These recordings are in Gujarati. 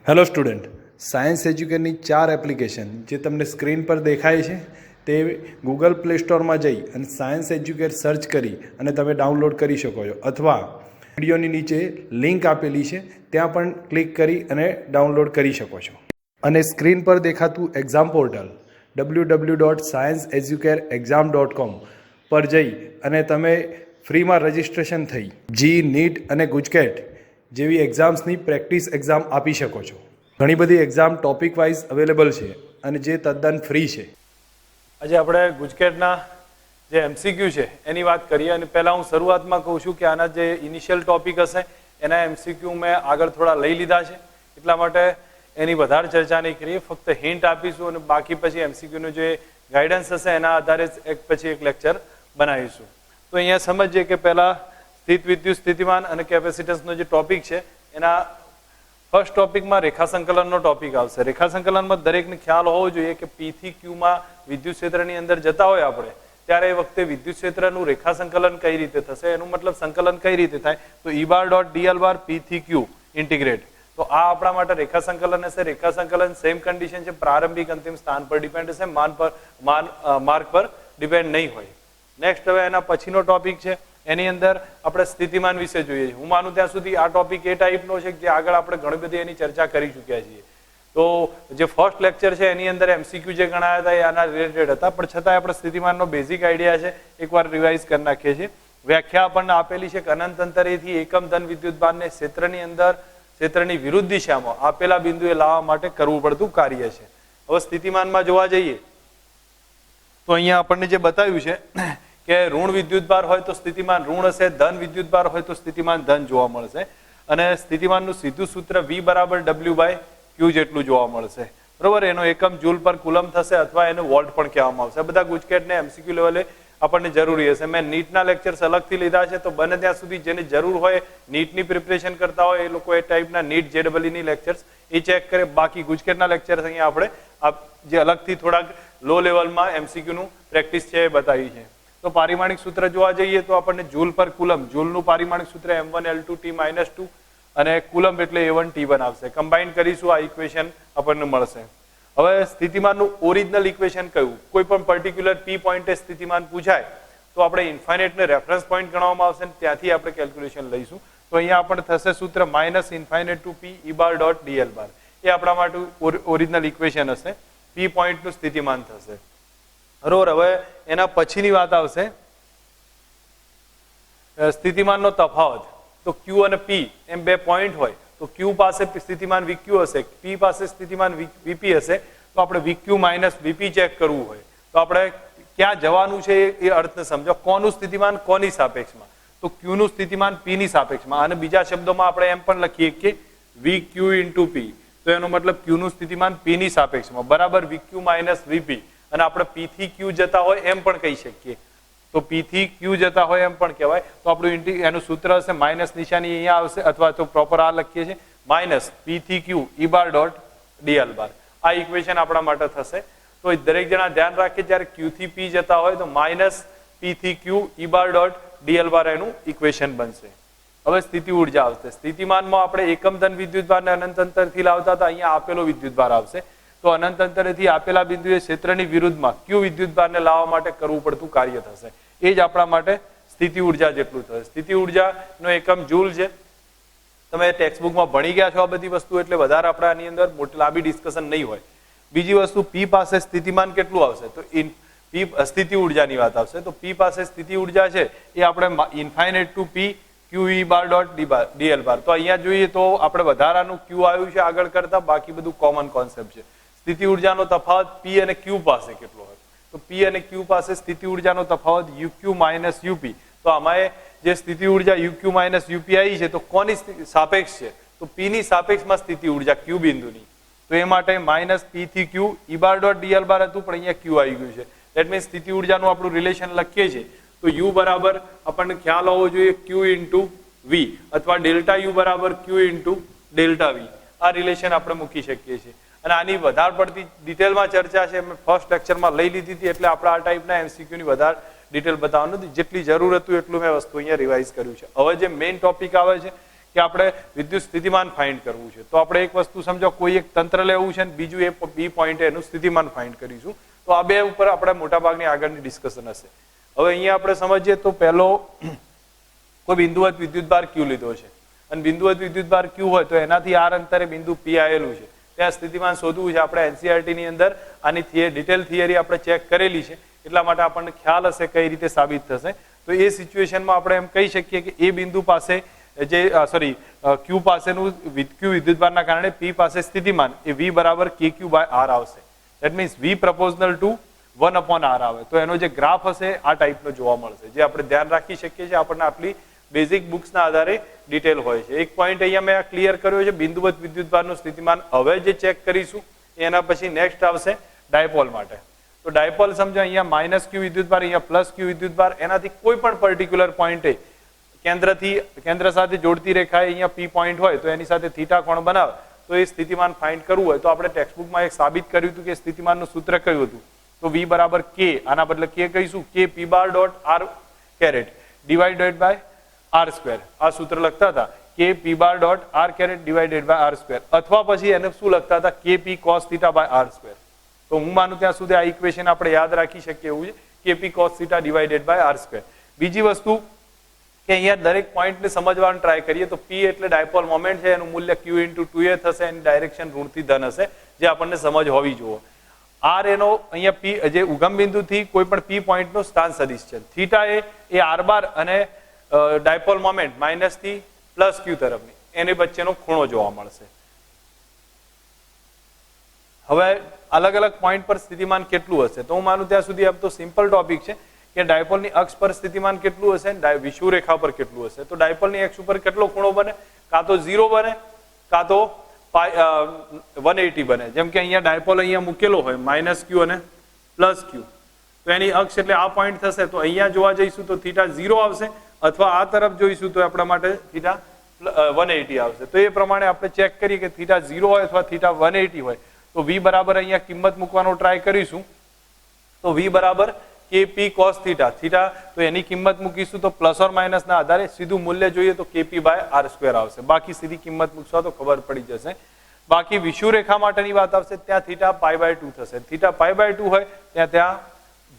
હેલો સ્ટુડન્ટ, સાયન્સ એજ્યુકેરની 4 એપ્લિકેશન જે તમને સ્ક્રીન પર દેખાય છે તે ગૂગલ પ્લે સ્ટોરમાં જઈ અને સાયન્સ એજ્યુકેટ સર્ચ કરી અને તમે ડાઉનલોડ કરી શકો છો, અથવા વિડીયોની નીચે લિંક આપેલી છે ત્યાં પણ ક્લિક કરી અને ડાઉનલોડ કરી શકો છો. અને સ્ક્રીન પર દેખાતું એક્ઝામ પોર્ટલ www.scienceeducareexam.com પર જઈ અને તમે ફ્રીમાં રજિસ્ટ્રેશન થઈ જી, નીટ અને ગુજકેટ જેવી એક્ઝામ્સની પ્રેક્ટિસ એક્ઝામ આપી શકો છો. ઘણી બધી એક્ઝામ ટોપિક વાઇઝ અવેલેબલ છે અને જે તદ્દન ફ્રી છે. આજે આપણે ગુજકેટના જે એમસીક્યુ છે એની વાત કરીએ, અને પહેલાં હું શરૂઆતમાં કહું છું કે આના જે ઇનિશિયલ ટોપિક હશે એના એમસીક્યુ મેં આગળ થોડા લઈ લીધા છે, એટલા માટે એની વધારે ચર્ચા નહીં કરીએ, ફક્ત હિન્ટ આપીશું અને બાકી પછી એમસીક્યુનું જે ગાઈડન્સ હશે એના આધારે એક પછી એક લેક્ચર બનાવીશું. તો અહીંયા સમજીએ કે પહેલાં સ્થિત વિદ્યુત સ્થિતિમાન અને કેપેસિટન્સનો જે ટોપિક છે એના ફર્સ્ટ ટોપિકમાં રેખા સંકલનનો ટોપિક આવશે. રેખા સંકલનમાં દરેકને ખ્યાલ હોવો જોઈએ કે પી થી ક્યુમાં વિદ્યુત ક્ષેત્રની અંદર જતા હોય આપણે ત્યારે એ વખતે વિદ્યુત ક્ષેત્રનું રેખા સંકલન કઈ રીતે થશે, એનું મતલબ સંકલન કઈ રીતે થાય તો ઈ બાર ડોટ ડીએલ બાર પી થી ક્યુ ઇન્ટિગ્રેટ. તો આ આપણા માટે રેખા સંકલન હશે. રેખા સંકલન સેમ કન્ડિશન છે, પ્રારંભિક અંતિમ સ્થાન પર ડિપેન્ડ હશે, માર્ક પર ડિપેન્ડ નહીં હોય. નેક્સ્ટ હવે એના પછીનો ટોપિક છે, એની અંદર આપણે સ્થિતિમાન વિશે જોઈએ. હું માનું ત્યાં સુધી આ ટોપિક એ ટાઈપનો છે કે આગળ આપણે ઘણી બધી એની ચર્ચા કરી ચૂક્યા છીએ. તો જે ફર્સ્ટ લેક્ચર છે એની અંદર એમસીક્યુ જે ગણાયા હતા એ આના રિલેટેડ હતા, પણ છતાંય આપણે સ્થિતિમાનનો બેઝિક આઈડિયા છે એકવાર રિવાઇઝ કરી નાખીએ છીએ. વ્યાખ્યા આપણને આપેલી છે કે અનંત અંતરેથી એકમ ધન વિદ્યુતભારને ક્ષેત્રની અંદર ક્ષેત્રની વિરુદ્ધ દિશામાં આપેલા બિંદુએ લાવવા માટે કરવું પડતું કાર્ય છે. હવે સ્થિતિમાનમાં જોવા જઈએ તો અહીંયા આપણને જે બતાવ્યું છે કે ઋણ વિદ્યુતભાર હોય તો સ્થિતિમાન ઋણ હશે, ધન વિદ્યુતભાર હોય તો સ્થિતિમાન ધન જોવા મળશે, અને સ્થિતિમાનનું સીધું સૂત્ર V બરાબર W/Q જેટલું જોવા મળશે. બરોબર, એનો એકમ જૂલ પર કુલમ થશે અથવા એને વોલ્ટ પણ કહેવામાં આવશે. બધા ગુજકેટને એમસીક્યુ લેવલે આપણને જરૂરી હશે. મેં નીટના લેક્ચર્સ અલગથી લીધા છે, તો બને ત્યાં સુધી જેને જરૂર હોય નીટની પ્રિપરેશન કરતા હોય એ લોકો એ ટાઈપના નીટ JEEની લેક્ચર્સ એ ચેક કરે. બાકી ગુજકેટના લેક્ચર્સ અહીંયા આપણે જે અલગથી થોડાક લો લેવલમાં એમસીક્યુનું પ્રેક્ટિસ છે એ બતાવી છે. તો પારિમાણિક સૂત્ર જોવા જઈએ તો આપણને જૂલ પર કુલમ, જૂલનું પારિમાણિક સૂત્ર M1L2T-2 અને કુલમ એટલે A1T1 આવશે. કમ્બાઈન કરીશું આ ઇક્વેશન આપણને મળશે. હવે સ્થિતિમાનનું ઓરિજિનલ ઇક્વેશન કયું? કોઈ પણ પર્ટિક્યુલર P પોઈન્ટે સ્થિતિમાન પૂછાય તો આપણે ઇન્ફાઇનાઇટને રેફરન્સ પોઈન્ટ ગણવામાં આવશે, ત્યાંથી આપણે કેલ્ક્યુલેશન લઈશું. તો અહીંયા આપણને થશે સૂત્ર -ઇન્ફાઇનાઇટ ટુ P E બાર ડોટ DL બાર. એ આપણા માટે ઓરિજિનલ ઇક્વેશન હશે, P પોઈન્ટનું સ્થિતિમાન થશે. બરોબર, હવે એના પછીની વાત આવશે સ્થિતિમાનનો તફાવત. તો Q અને P એમ બે પોઈન્ટ હોય તો Q પાસે સ્થિતિમાન VQ હશે, P પાસે સ્થિતિમાન VP હશે, તો આપણે VQ માઇનસ VP ચેક કરવું હોય તો આપણે ક્યાં જવાનું છે એ અર્થને સમજો. કોનું સ્થિતિમાન કોની સાપેક્ષમાં? તો Q નું સ્થિતિમાન P ની સાપેક્ષમાં, અને બીજા શબ્દોમાં આપણે એમ પણ લખીએ કે VQ ઇન્ટુ P, તો એનો મતલબ Q નું સ્થિતિમાન P ની સાપેક્ષમાં બરાબર VQ માઇનસ VP. અને આપણે P થી Q જતા હોય એમ પણ કહી શકીએ, તો P થી Q જતા હોય એમ પણ કહેવાય. તો આપણું એનું સૂત્ર હશે માઇનસ નિશાની અહીંયા આવશે, અથવા તો પ્રોપર આ લખીએ છીએ માઇનસ P થી Q E બાર ડોટ DL બાર. આ ઇક્વેશન આપણા માટે થશે. તો દરેક જણા ધ્યાન રાખીએ જ્યારે Q થી P જતા હોય તો માઇનસ P થી Q E બાર ડોટ DL બાર એનું ઇક્વેશન બનશે. હવે સ્થિતિ ઉર્જા આવશે. સ્થિતિમાનમાં આપણે એકમ ધન વિદ્યુતભારને અનંત અંતરથી લાવતા હતા, અહીંયા આપેલો વિદ્યુતભાર આવશે. તો અનંત અંતરેથી આપેલા બિંદુએ ક્ષેત્રની વિરુદ્ધમાં Q વિદ્યુતભારને લાવવા માટે કરવું પડતું કાર્ય થશે. એ જ આપણા માટે સ્થિતિ ઉર્જા જેટલું થશે. સ્થિતિ ઉર્જાનો એકમ જૂલ છે. તમે ટેક્સ્ટબુકમાં ભણી ગયા છો આ બધી વસ્તુ, એટલે વધારે આપણે આની અંદર મોટી લાંબી ડિસ્કશન નહીં હોય. બીજી વસ્તુ, P પાસે સ્થિતિમાન કેટલું આવશે? તો P સ્થિતિ ઉર્જાની વાત આવશે. તો P પાસે સ્થિતિ ઉર્જા છે એ આપણે ઇન્ફાઇનાઇટ ટુ P QE બાર ડોટ DL બાર. તો અહીંયા જોઈએ તો આપણે વધારાનું Q આવ્યું છે આગળ કરતા, બાકી બધું કોમન કોન્સેપ્ટ છે. સ્થિતિ ઉર્જાનો તફાવત P અને Q પાસે કેટલો હોય? તો P અને Q પાસે સ્થિતિ ઉર્જાનો તફાવત UQ માઇનસ UP. તો આમાં જે સ્થિતિ ઉર્જા UQ માઇનસ UP આવી છે તો કોની સાપેક્ષ છે? તો P ની સાપેક્ષમાં સ્થિતિ ઉર્જા Q બિંદુની. તો એ માટે માઇનસ P થી Q E બાર ડોટ DL બાર હતું, પણ અહીંયા Q આવી ગયું છે. દેટ મીન્સ સ્થિતિ ઉર્જાનું આપણું રિલેશન લખીએ છીએ તો U બરાબર આપણને ખ્યાલ હોવો જોઈએ Q ઇન્ટુ V, અથવા ડેલ્ટા U બરાબર Q ઇન્ટુ ડેલ્ટા V. આ રિલેશન આપણે મૂકી શકીએ છીએ. અને આની વધારે પડતી ડિટેલમાં ચર્ચા છે મેં ફર્સ્ટ લેક્ચરમાં લઈ લીધી હતી, એટલે આપણે આ ટાઈપના એમસીક્યુની વધારે ડિટેલ બતાવવાનું નથી. જેટલી જરૂર હતું એટલું મેં વસ્તુ અહીંયા રિવાઇઝ કર્યું છે. હવે જે મેઇન ટોપિક આવે છે કે આપણે વિદ્યુત સ્થિતિમાન ફાઇન્ડ કરવું છે. તો આપણે એક વસ્તુ સમજો, કોઈ એક તંત્ર લેવું છે ને બીજું એ બી પોઈન્ટે એનું સ્થિતિમાન ફાઇન્ડ કરીશું. તો આ બે ઉપર આપણે મોટાભાગની આગળની ડિસ્કશન હશે. હવે અહીંયા આપણે સમજીએ તો પહેલો કોઈ બિંદુવત વિદ્યુતભાર ક્યુ લીધો છે અને બિંદુવત વિદ્યુતભાર ક્યુ હોય તો એનાથી આર અંતરે બિંદુ પી આવેલું છે, ત્યાં સ્થિતિમાન શોધવું છે. આપણે એનસીઈઆરટી ની અંદર આની ડિટેલ થિયરી આપણે ચેક કરેલી છે, એટલા માટે આપણને ખ્યાલ હશે કઈ રીતે સાબિત થશે. તો એ સિચ્યુએશનમાં આપણે એમ કહી શકીએ કે એ બિંદુ પાસે જે ક્યુ પાસેનું ક્યુ વિદ્યુતભારના કારણે પી પાસે સ્થિતિમાન એ v બરાબર kq બાય r આવશે. That means v proportional two 1/r આવે. તો એનો જે ગ્રાફ હશે આ ટાઈપનો જોવા મળશે, જે આપણે ધ્યાન રાખી શકીએ છીએ. આપણને આટલી બેઝિક બુક્સના આધારે ડિટેલ હોય છે. એક પોઈન્ટ અહીંયા મેં ક્લિયર કર્યો છે, બિંદુવત વિદ્યુતભારનું સ્થિતિમાન. હવે જે ચેક કરીશું એના પછી નેક્સ્ટ આવશે ડાયપોલ માટે. તો ડાયપોલ સમજો, અહીંયા માઇનસ ક્યુ વિદ્યુતભાર, અહીંયા પ્લસ ક્યુ વિદ્યુતભાર, એનાથી કોઈ પણ પર્ટિક્યુલર પોઈન્ટે કેન્દ્ર સાથે જોડતી રેખાએ અહીંયા પી પોઈન્ટ હોય તો એની સાથે થીટા કોણ બનાવે તો એ સ્થિતિમાન ફાઇન્ડ કરવું હોય તો આપણે ટેક્સ્ટબુકમાં એક સાબિત કર્યું હતું કે સ્થિતિમાનનું સૂત્ર કયું હતું. તો v બરાબર k, આના બદલે k કહીશું, k p bar dot r caret divided by r square. આ સૂત્ર લખતા હતા k p bar dot r caret divided by r square, અથવા પછી એને શું લખતા હતા k p cos theta by r square. તો હું માનું ત્યાં સુધી આ ઇક્વેશન આપણે યાદ રાખી શકીએ એવું છે, k p cos theta divided by r square. બીજી વસ્તુ કે અહીંયા દરેક પોઈન્ટને સમજવાનો ટ્રાય કરીએ તો p એટલે ડાયપોલ મોમેન્ટ છે, એનું મૂલ્ય q ઇન્ટુ 2a થશે, એની ડાયરેક્શન ઋણથી ધન હશે, જે આપણને સમજ હોવી જોઈએ. r એનો અહીંયા p જે ઉગમ બિંદુથી કોઈ પણ p પોઈન્ટનો સ્થાન સદિશ છે. થીટા એ r બાર અને ડાયપોલ મોમેન્ટ માઇનસ થી પ્લસ q તરફની એની વચ્ચેનો ખૂણો જોવા મળશે. હવે અલગ અલગ પોઈન્ટ પર સ્થિતિમાન કેટલું હશે? તો હું માનું ત્યાં સુધી આમ તો સિમ્પલ ટોપિક છે કે ડાયપોલની અક્ષ પર સ્થિતિમાન કેટલું હશે, વિષુવરેખા પર કેટલું હશે. તો ડાયપોલની અક્ષ ઉપર કેટલો ખૂણો બને? કાં તો 0 બને કાં તો 180 બને. જેમ કે અહીંયા ડાયપોલ અહીંયા મૂકેલો હોય માઇનસ ક્યુ અને પ્લસ ક્યુ, તો એની અક્ષ એટલે આ પોઈન્ટ થશે. તો અહીંયા જોવા જઈશું તો થીટા 0 આવશે, અથવા આ તરફ જોઈશું તો આપણા માટે થીટા 180 આવશે. તો એ પ્રમાણે આપણે ચેક કરીએ કે થીટા 0 હોય અથવા થીટા 180 હોય તો v બરાબર અહીંયા કિંમત મૂકવાનો ટ્રાય કરીશું. તો v બરાબર kp cos થીટા, થીટા તો એની કિંમત મૂકીશું તો પ્લસ ઓર માઇનસ ના આધારે સીધું મૂલ્ય જોઈએ તો kp બાય r સ્ક્વેર આવશે. બાકી સીધી કિંમત મૂકશો તો ખબર પડી જશે. બાકી વિષુવરેખા માટેની વાત આવશે ત્યાં થીટા π/2 થશે. થીટા π/2 હોય ત્યાં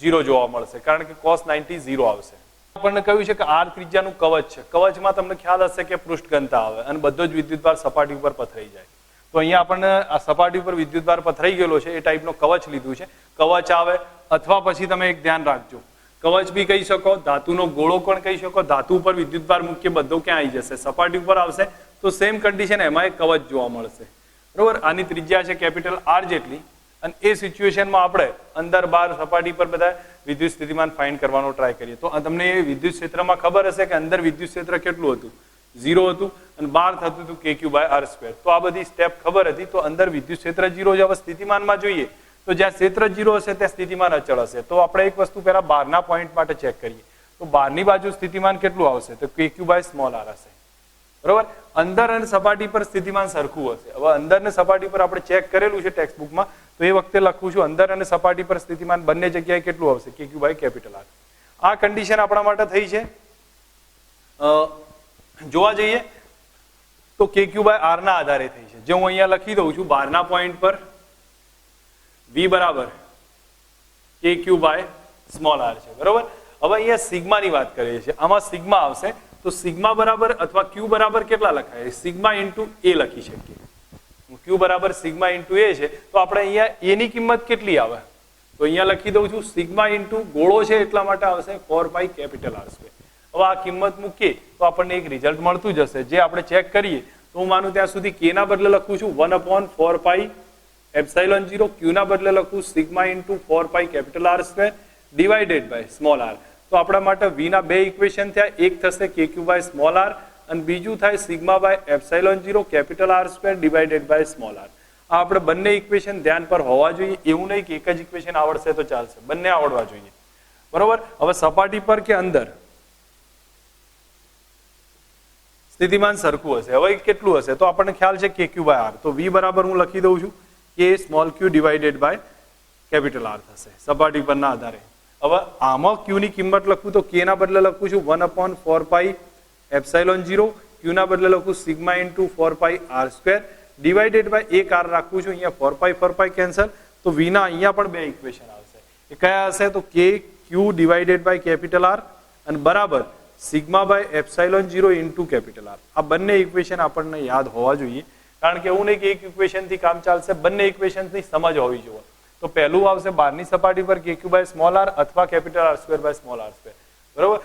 0 જોવા મળશે, કારણ કે cos 90 0 આવશે. આપણને કહ્યું છે કે r ત્રિજ્યાનું કવચ છે. કવચમાં તમને ખ્યાલ હશે કે પૃષ્ઠ ઘનતા આવે અને બધો જ વિદ્યુતભાર સપાટી ઉપર પથરાઈ જાય. તો અહીંયા આપણને આ સપાટી ઉપર વિદ્યુતભાર પથરાઈ ગયેલો છે એ ટાઈપનો કવચ લીધું છે. કવચ આવે અથવા પછી તમે એક ધ્યાન રાખજો, કવચ બી કહી શકો, ધાતુનો ગોળો પણ કહી શકો. ધાતુ ઉપર વિદ્યુતભાર મૂકીએ બધો ક્યાં આવી જશે? સપાટી ઉપર આવશે. તો સેમ કન્ડિશન એમાં એક કવચ જોવા મળશે, બરોબર. આની ત્રિજ્યા છે કેપિટલ R જેટલી, અને એ સિચ્યુએશનમાં આપણે અંદર બહાર સપાટી પર બધા વિદ્યુત સ્થિતિમાન ફાઇન્ડ કરવાનો ટ્રાય કરીએ. તો તમને એ વિદ્યુત ક્ષેત્રમાં ખબર હશે કે અંદર વિદ્યુત ક્ષેત્ર કેટલું હતું? 0 હતું અને બહાર થતું હતું kq બાય r સ્ક્વેર. તો આ બધી સ્ટેપ ખબર હતી. તો અંદર વિદ્યુત ક્ષેત્ર 0 છે. હવે સ્થિતિમાનમાં જોઈએ તો જ્યાં ક્ષેત્ર 0 હશે ત્યાં સ્થિતિમાન અચળ હશે. તો આપણે એક વસ્તુ પહેલા બહારના પોઈન્ટ માટે ચેક કરીએ. તો બહારની બાજુ સ્થિતિમાન કેટલું આવશે? તો kq બાય સ્મોલ r હશે, બરોબર. અંદર અને સપાટી પર સ્થિતિમાન સરખું હશે. હવે અંદર ને સપાટી પર આપણે ચેક કરેલું છે ટેક્સ્ટબુકમાં, તો એ વખતે લખું છું અંદર અને સપાટી પર સ્થિતિમાન બંને જગ્યાએ કેટલું આવશે? kq by capital R. આ કન્ડિશન આપણા માટે થઈ છે. જોવા જઈએ તો kq બાય r ના આધારે થઈ છે, જે હું અહીંયા લખી દઉં છું. બહારના પોઈન્ટ પર v બરાબર kq બાય સ્મોલ r છે, બરોબર. હવે અહીંયા સિગ્માની વાત કરીએ છીએ. આમાં સિગ્મા આવશે તો સિગ્મા બરાબર અથવા q બરાબર કેટલા લખાય? સિગ્મા ઇન્ટુ a લખી શકીએ. q બરાબર સિગ્મા ઇન્ટુ a છે તો આપણે અહીંયા a ની કિંમત કેટલી આવે? તો અહીંયા લખી દઉં છું સિગ્મા ઇન્ટુ ગોળો છે એટલા માટે આવશે 4π કેપિટલ R સ્ક્વેર. હવે આ કિંમત મૂકીએ તો આપણને એક રિઝલ્ટ મળતું જશે, જે આપણે ચેક કરીએ. તો હું માનું ત્યાં સુધી k ના બદલે લખું છું 1/4π એપ્સાઇલોન 0, q ના બદલે લખું sigma into 4π capital R square divided by small r. તો આપણા માટે v ના બે ઇક્વેશન થયા. એક થશે kq બાય સ્મોલ r અને બીજું થાય sigma by epsilon 0 capital R square divided by small r. આ આપણે બંને ઇક્વેશન ધ્યાન પર હોવા જોઈએ. એવું નહીં કે એક જ ઇક્વેશન આવડશે તો ચાલશે, બંને આવડવા જોઈએ, બરોબર. હવે સપાટી પર કે અંદર સ્થિતિમાન સરખું હશે. હવે કેટલું હશે? તો આપણને ખ્યાલ છે kq બાય r. તો v બરાબર હું લખી દઉં છું કે small q divided by capital R થશે સપાટી પરના આધારે. હવે આમાં q ની કિંમત લખું તો k ના બદલે લખું છું 1/4π એપ્સાઇલોન 0, q ક્યુના બદલે લખું sigma into 4πr², divided by એક આર રાખું છું, અહીંયા 4π કેન્સલ, તો v ના અહીંયા પણ બે ઇક્વેશન આવશે. એ કયા હશે? તો કે Q divided by capital R અને બરાબર sigma by epsilon 0 into capital R. આ બંને ઇક્વેશન આપણને યાદ હોવા જોઈએ, કારણ કે એવું નહીં કે એક ઇક્વેશનથી કામ ચાલશે, બંને ઇક્વેશનની સમજ હોવી જોઈએ. તો પહેલું આવશે બહારની સપાટી પર કે ક્યુ બાય સ્મોલ આર અથવા capital R square by small R square, બરોબર,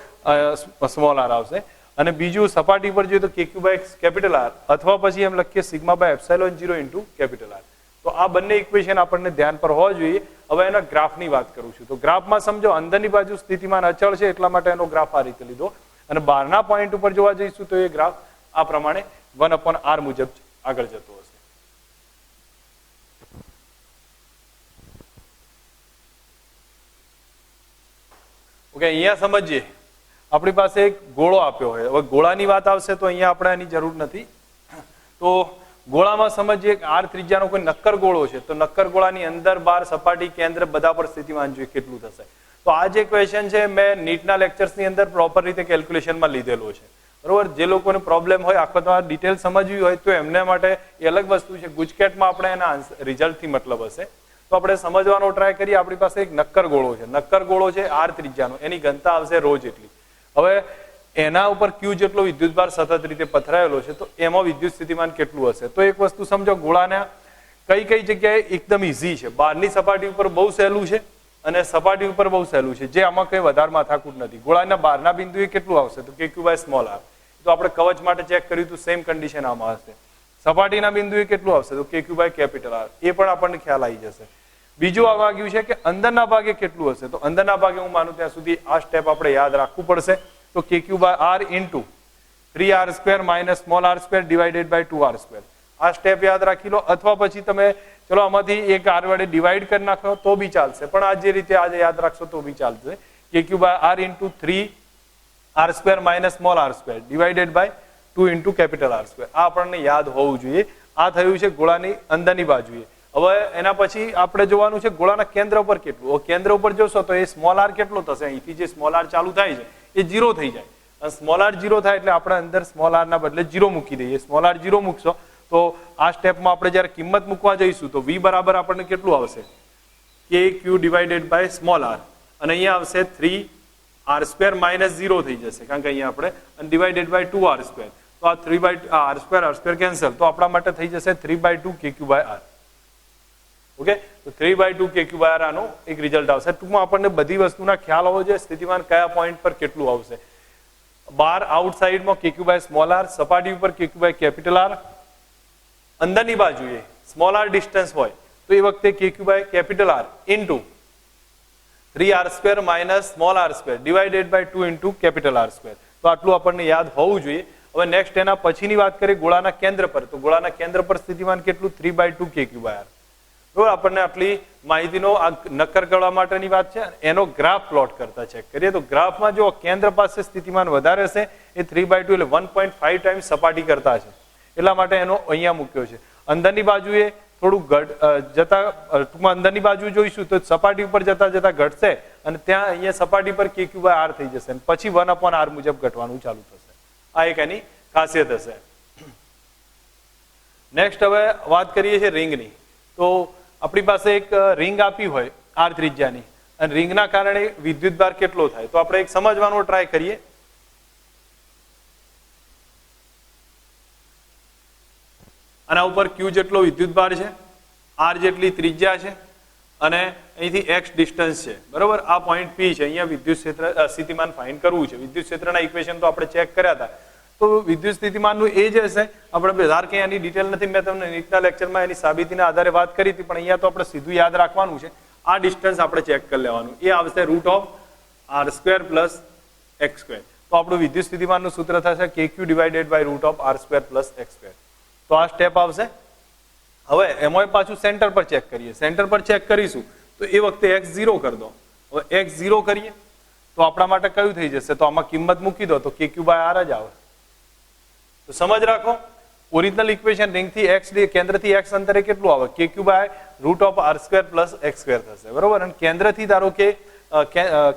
સ્મોલ આર આવશે. અને બીજું સપાટી પર જોઈએ તો કે ક્યુ બાય કેપિટલ આર અથવા પછી એમ લખીએ sigma by epsilon 0 into capital R. તો આ બંને ઇક્વેશન આપણને ધ્યાન પર હોવા જોઈએ. હવે એના ગ્રાફની વાત કરું છું. તો ગ્રાફમાં સમજો અંદરની બાજુ સ્થિતિમાન અચળ છે, એટલા માટે એનો ગ્રાફ આ રીતે લીધો, અને બહારના પોઈન્ટ ઉપર જોવા જઈશું તો એ ગ્રાફ આ પ્રમાણે 1/r મુજબ આગળ જતો હશે. ઓકે, અહીંયા સમજીએ. આપણી પાસે એક ગોળો આપ્યો હોય. હવે ગોળાની વાત આવશે તો અહીંયા આપણે એની જરૂર નથી. તો ગોળામાં સમજીએ કે આર ત્રિજ્યાનો કોઈ નક્કર ગોળો છે, તો નક્કર ગોળાની અંદર બહાર સપાટી કેન્દ્ર બધા પર સ્થિતિમાન જોઈએ કેટલું થશે. તો આ જે ક્વેશ્ચન છે મેં નીટના લેક્ચર્સની અંદર પ્રોપર રીતે કેલ્ક્યુલેશનમાં લીધેલો છે, બરોબર. જે લોકોને પ્રોબ્લેમ હોય, આખો તમારે ડિટેલ સમજવી હોય તો એમને માટે એ અલગ વસ્તુ છે. ગુજકેટમાં આપણે એના રિઝલ્ટથી મતલબ હશે, તો આપણે સમજવાનો ટ્રાય કરીએ. આપણી પાસે એક નક્કર ગોળો છે, નક્કર ગોળો છે આર ત્રિજ્યાનો, એની ઘનતા આવશે ρ જેટલી. હવે એના ઉપર ક્યુ જેટલો વિદ્યુતભાર સતત રીતે પથરાયેલો છે, તો એમાં વિદ્યુત સ્થિતિમાન કેટલું હશે? તો એક વસ્તુ સમજો, ગોળાના કઈ કઈ જગ્યાએ એકદમ ઈઝી છે. બહારની સપાટી ઉપર બહુ સહેલું છે અને સપાટી ઉપર બહુ સહેલું છે, જે આમાં કઈ વધારે માથાકૂટ નથી. ગોળાના બહારના બિંદુએ કેટલું આવશે? તો કે ક્યુ બાય સ્મોલ આર. તો આપણે કવચ માટે ચેક કર્યું તો સેમ કન્ડિશન આમાં હશે. સપાટીના બિંદુએ કેટલું આવશે? તો કે ક્યુ બાય કેપિટલ આર. એ પણ આપણને ખ્યાલ આવી જશે. બીજું આ વાગ્યું છે કે અંદરના ભાગે કેટલું હશે? તો અંદરના ભાગે હું માનું ત્યાં સુધી આ સ્ટેપ આપણે યાદ રાખવું પડશે. તો કે ક્યુ by r into 3r² minus small R square divided by 2r². આ સ્ટેપ યાદ રાખી લો, અથવા પછી તમે ચલો આમાંથી એક આર વડે ડિવાઈડ કરી નાખો તો બી ચાલશે, પણ આ જે રીતે આજે યાદ રાખશો તો બી ચાલશે. K Q by r into 3r² minus small r² divided by 2 into capital r². આ આપણને યાદ હોવું જોઈએ. આ થયું છે ગોળાની અંદરની બાજુએ. હવે એના પછી આપણે જોવાનું છે ગોળાના કેન્દ્ર ઉપર કેટલું. કેન્દ્ર ઉપર જોશો તો એ સ્મોલ આર કેટલો થશે? અહીંથી જે સ્મોલ આર ચાલુ થાય છે એ 0 થઈ જાય. સ્મોલ આર 0 થાય એટલે આપણે અંદર સ્મોલ આર ના બદલે 0 મૂકી દઈએ. સ્મોલ આર 0 મૂકશો તો આ સ્ટેપમાં આપણે જ્યારે કિંમત મૂકવા જઈશું તો v બરાબર આપણને કેટલું આવશે? કે Q divided by small R, અને અહીંયા આવશે 3r² માઇનસ 0 થઈ જશે, કારણ કે અહીંયા આપણે ડિવાઇડેડ બાય 2r². તો આ 3 બાય r² કેન્સલ, તો આપણા માટે થઈ જશે 3/2 કે ક્યુ બાય આર. ઓકે, તો 3/2 કે ક્યુ બાય આર આનો એક રિઝલ્ટ આવશે. ટૂંકમાં આપણને બધી વસ્તુના ખ્યાલ હોવો જોઈએ. સ્થિતિમાન કયા પોઈન્ટ પર કેટલું આવશે. બહાર આઉટસાઇડમાં કે ક્યુ બાય સ્મોલ આર, સપાટી ઉપર કે ક્યુ બાય કેપિટલ આર, અંદરની બાજુએ સ્મોલ આર ડિસ્ટન્સ હોય તો એ વખતે k Q by capital R into 3r² minus small r² divided by 2 into capital r². તો આટલું આપણને યાદ હોવું જોઈએ. હવે નેક્સ્ટ એના પછીની વાત કરીએ ગોળાના કેન્દ્ર પર. તો ગોળાના કેન્દ્ર પર સ્થિતિમાન કેટલું? 3/2 કે ક્યુ બાય આર. બરોબર, આપણને આટલી માહિતીનો આ નક્કર કરવા માટેની વાત છે. એનો ગ્રાફ પ્લોટ કરતા ચેક કરીએ તો ગ્રાફમાં જો કેન્દ્ર પાસે સ્થિતિમાન વધારે હશે એ 3/2 એટલે 1.5 ટાઈમ્સ સપાટી કરતા છે, એટલા માટે એનો અહીંયા મૂક્યો છે. અંદરની બાજુએ થોડું જતા ટૂંકમાં અંદરની બાજુ જોઈશું તો સપાટી ઉપર જતા જતા ઘટશે અને ત્યાં અહીંયા સપાટી પર કે ક્યુ બાય આર થઈ જશે, પછી 1/r મુજબ ઘટવાનું ચાલુ થશે. આ એક એની ખાસિયત હશે. નેક્સ્ટ હવે વાત કરીએ છીએ રિંગની. તો આપણી પાસે એક રિંગ આપી હોય આર ત્રિજ્યાની, અને રિંગના કારણે વિદ્યુતભાર કેટલો થાય તો આપણે એક સમજવાનો ટ્રાય કરીએ. આના ઉપર ક્યુ જેટલો વિદ્યુતભાર છે, આર જેટલી ત્રિજ્યા છે, અને અહીંથી એક્સ ડિસ્ટન્સ છે, બરોબર. આ પોઈન્ટ પી છે. અહીંયા વિદ્યુત ક્ષેત્ર સ્થિતિમાન ફાઇન્ડ કરવું છે. વિદ્યુત ક્ષેત્રના ઇક્વેશન તો આપણે ચેક કર્યા હતા. તો વિદ્યુત સ્થિતિમાનનું એ જ હશે. આપણે વધારે કંઈ એની ડિટેલ નથી, મેં તમને નીટના લેક્ચરમાં એની સાબિતીના આધારે વાત કરી હતી, પણ અહીંયા તો આપણે સીધું યાદ રાખવાનું છે. આ ડિસ્ટન્સ આપણે ચેક કરી લેવાનું. એ આવશે √r² પ્લસ x². તો આપણું વિદ્યુત સ્થિતિમાનનું સૂત્ર થશે કે Q divided by √r² plus x². તો આ સ્ટેપ આવશે. હવે એમાં પાછું સેન્ટર પર ચેક કરીએ. સેન્ટર પર ચેક કરીશું તો એ વખતે x0 કરી દો. હવે x0 કરીએ તો આપણા માટે કયું થઈ જશે? તો આમાં કિંમત મૂકી દો તો કે ક્યુ બાય આર જ આવે. તો સમજ રાખો, ઓરિજિનલ ઇક્વેશન રિંગથી x કેન્દ્રથી x અંતરે કેટલું આવે? કે ક્યુ બાય √r² પ્લસ x² થશે, બરોબર. અને કેન્દ્રથી ધારો કે